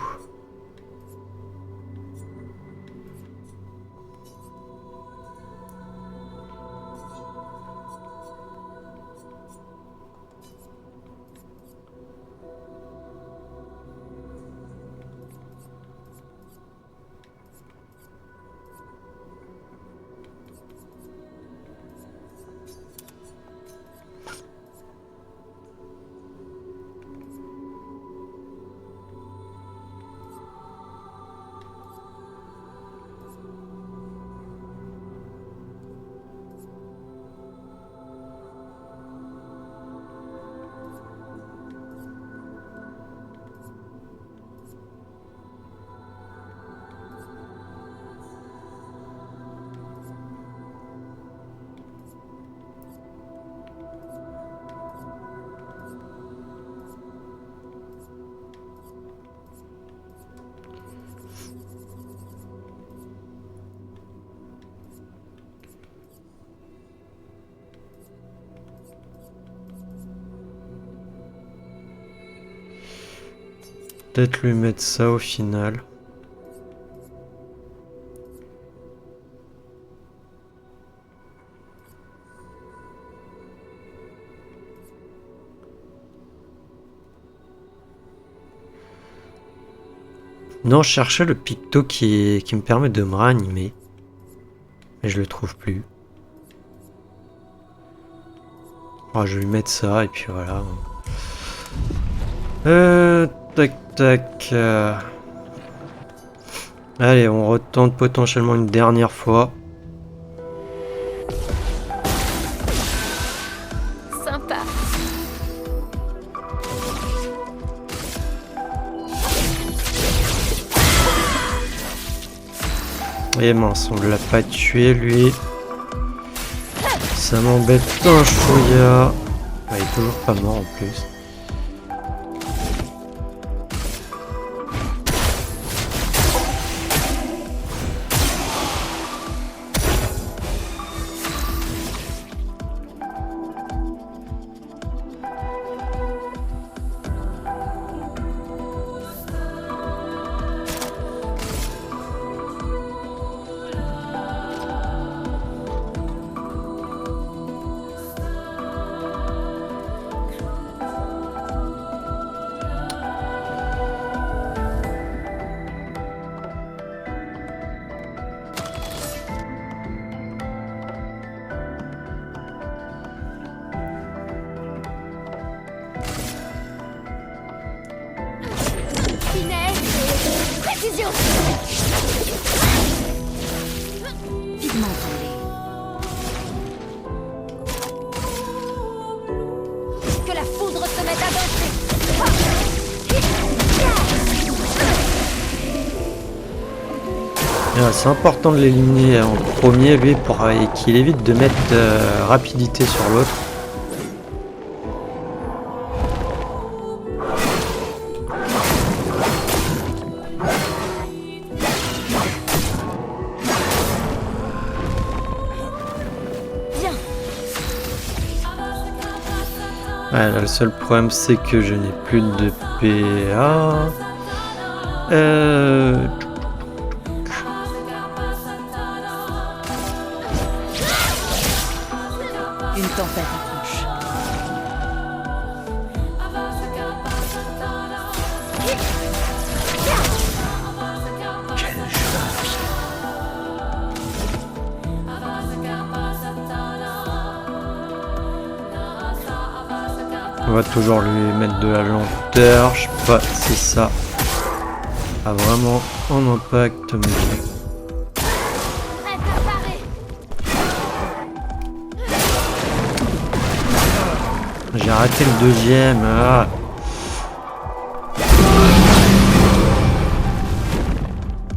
peut-être lui mettre ça au final. Non, je cherchais le picto qui me permet de me réanimer. Mais je le trouve plus. Oh, je vais lui mettre ça et puis voilà. Tac tac. Allez, on retente potentiellement une dernière fois. Sympa. Et mince, on l'a pas tué lui. Ça m'embête un chouïa. Ah, il est toujours pas mort en plus. Finesse et précision. Pigmenté. Que la foudre se mette à danser. Ah, c'est important de l'éliminer en premier lui pour qu'il évite de mettre rapidité sur l'autre. Bien. Ouais, là, le seul problème c'est que je n'ai plus de PA. Une tempête approche. Quelle chance. On va toujours lui mettre de la lenteur. Je sais pas si ça a vraiment un impact, mais Prête à parer. j'ai raté le deuxième. Ah.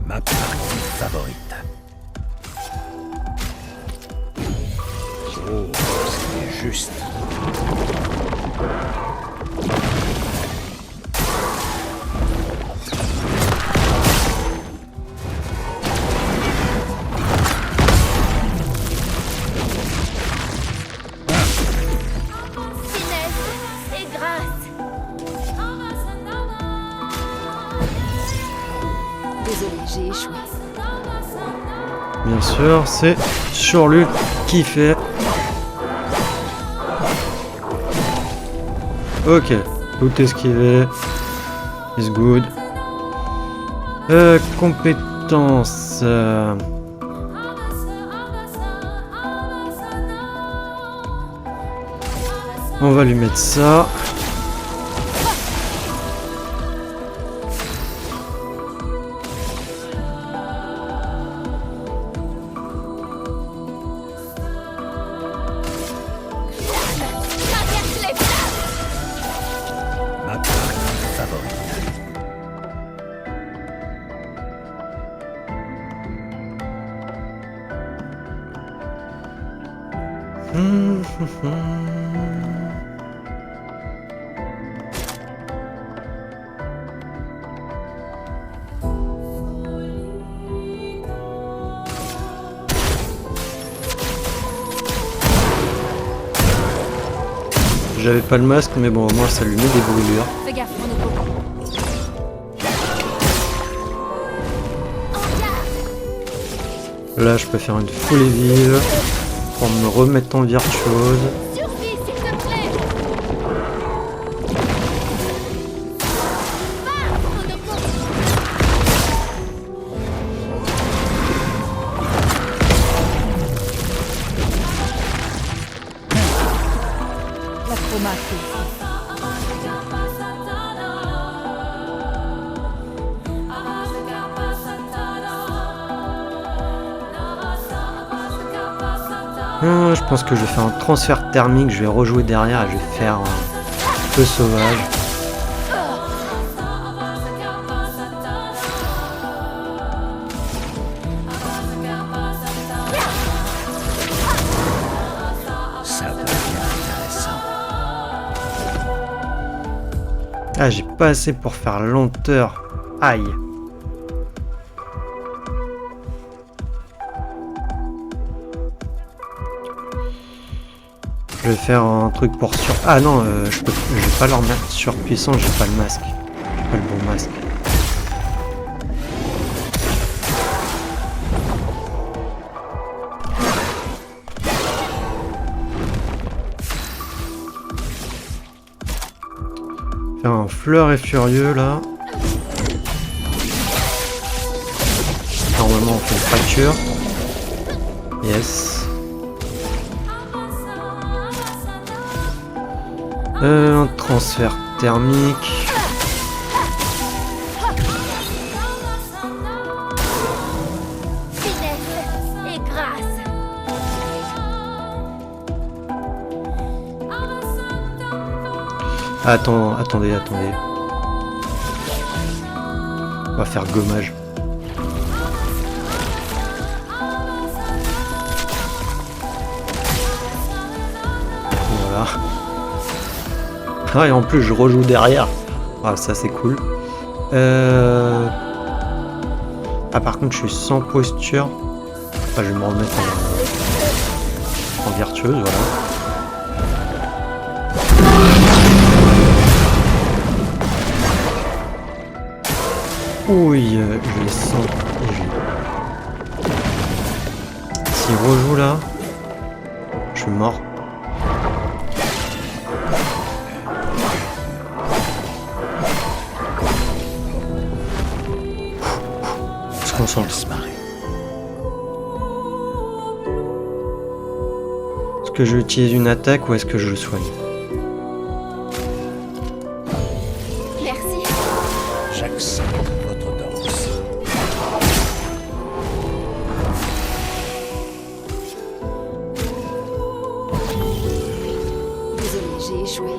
Ma partie favorite. Oh, c'est juste. Finesse et grâce. Désolé, j'ai échoué. Bien sûr, c'est sur lui qui fait. Ok, tout esquivé. Is good. Compétence. On va lui mettre ça. Traverse les flammes. Ma partie favorite. J'avais pas le masque, mais bon, au moins ça lui met des brûlures. Fais gaffe, mon épaule. Là, je peux faire une foulée vive pour me remettre en virtuose. Survie, s'il te plaît. Va, Monoko. La chromatique. Je pense que je vais faire un transfert thermique, je vais rejouer derrière et je vais faire un peu sauvage. Ça devient intéressant. Ah, j'ai pas assez pour faire lenteur. Aïe. Je vais faire un truc pour sur... Ah non, je vais pas leur mettre surpuissant, j'ai pas le masque. J'ai pas le bon masque. Faire un fleur et furieux là. Normalement on fait une fracture. Yes. Un transfert thermique. Finesse et grâce. Attendez. On va faire gommage. Voilà. Ah, et en plus je rejoue derrière. Ah, ça c'est cool. Ah, par contre je suis sans posture. Enfin, je vais me remettre en virtueuse, voilà. Oui, je les sens. S'il rejoue là, je suis mort. On se concentre. Est-ce que je utilise une attaque ou est-ce que je le soigne? Merci. J'accepte votre danse. Désolé, j'ai échoué. Désolé, j'ai échoué.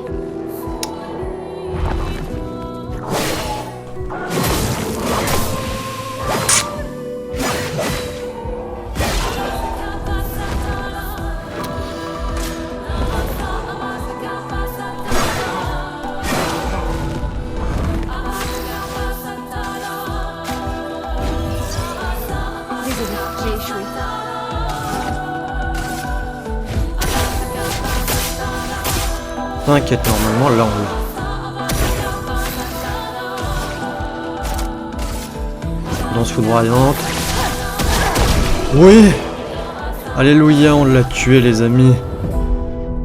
T'inquiète, normalement là on l'a. Danse foudroyante. Oui! Alléluia, on l'a tué les amis.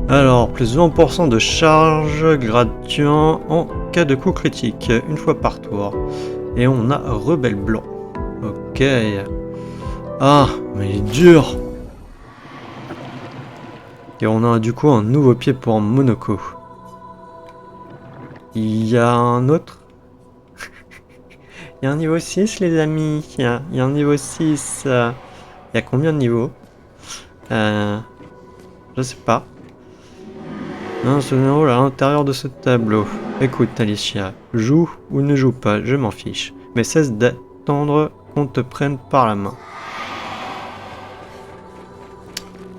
Alors, plus 20% de charge gratuit en cas de coup critique, une fois par tour. Et on a rebelle blanc. Ok. Ah, mais il est dur. Et on a du coup un nouveau pied pour Monoko. Il y a un autre. Il y a un niveau 6 les amis. Il y a un niveau 6. Il y a combien de niveaux? Je sais pas. Un seul niveau à l'intérieur de ce tableau. Écoute Alicia, joue ou ne joue pas, je m'en fiche. Mais cesse d'attendre qu'on te prenne par la main.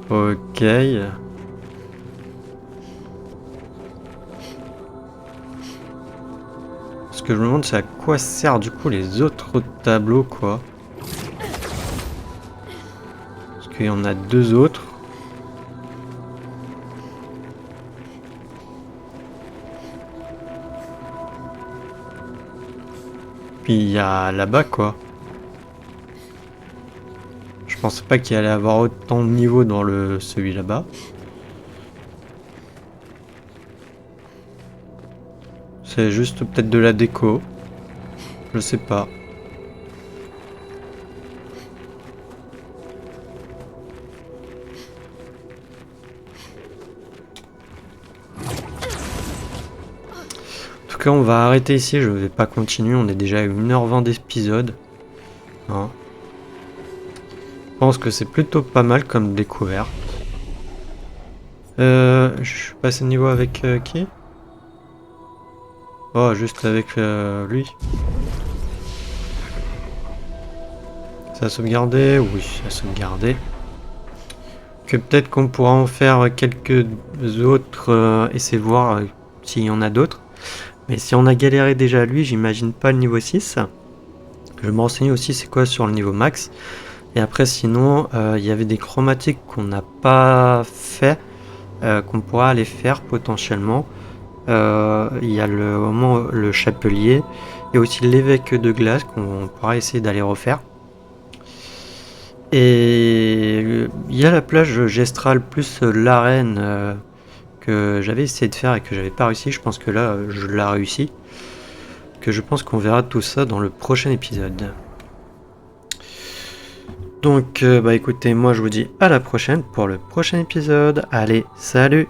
Ok. Ce que je me demande c'est à quoi servent du coup les autres tableaux quoi. Parce qu'il y en a deux autres. Puis il y a là-bas quoi. Je pensais pas qu'il allait avoir autant de niveaux dans celui là-bas. C'est juste peut-être de la déco. Je sais pas. En tout cas, on va arrêter ici. Je vais pas continuer. On est déjà à 1h20 d'épisode. Hein. Je pense que c'est plutôt pas mal comme découverte. Je suis passé de niveau avec qui? Oh, juste avec lui. Ça a sauvegardé? Oui, ça a sauvegardé. Que peut-être qu'on pourra en faire quelques autres, essayer de voir s'il y en a d'autres. Mais si on a galéré déjà à lui, j'imagine pas le niveau 6. Je vais me renseigner aussi c'est quoi sur le niveau max. Et après sinon, il y avait des chromatiques qu'on n'a pas fait, qu'on pourra aller faire potentiellement. Il y a le chapelier et aussi l'évêque de glace qu'on pourra essayer d'aller refaire. Et il y a la plage gestrale plus l'arène que j'avais essayé de faire et que j'avais pas réussi. Je pense que là je l'ai réussi. Que je pense qu'on verra tout ça dans le prochain épisode. Donc bah écoutez, moi je vous dis à la prochaine pour le prochain épisode. Allez, salut!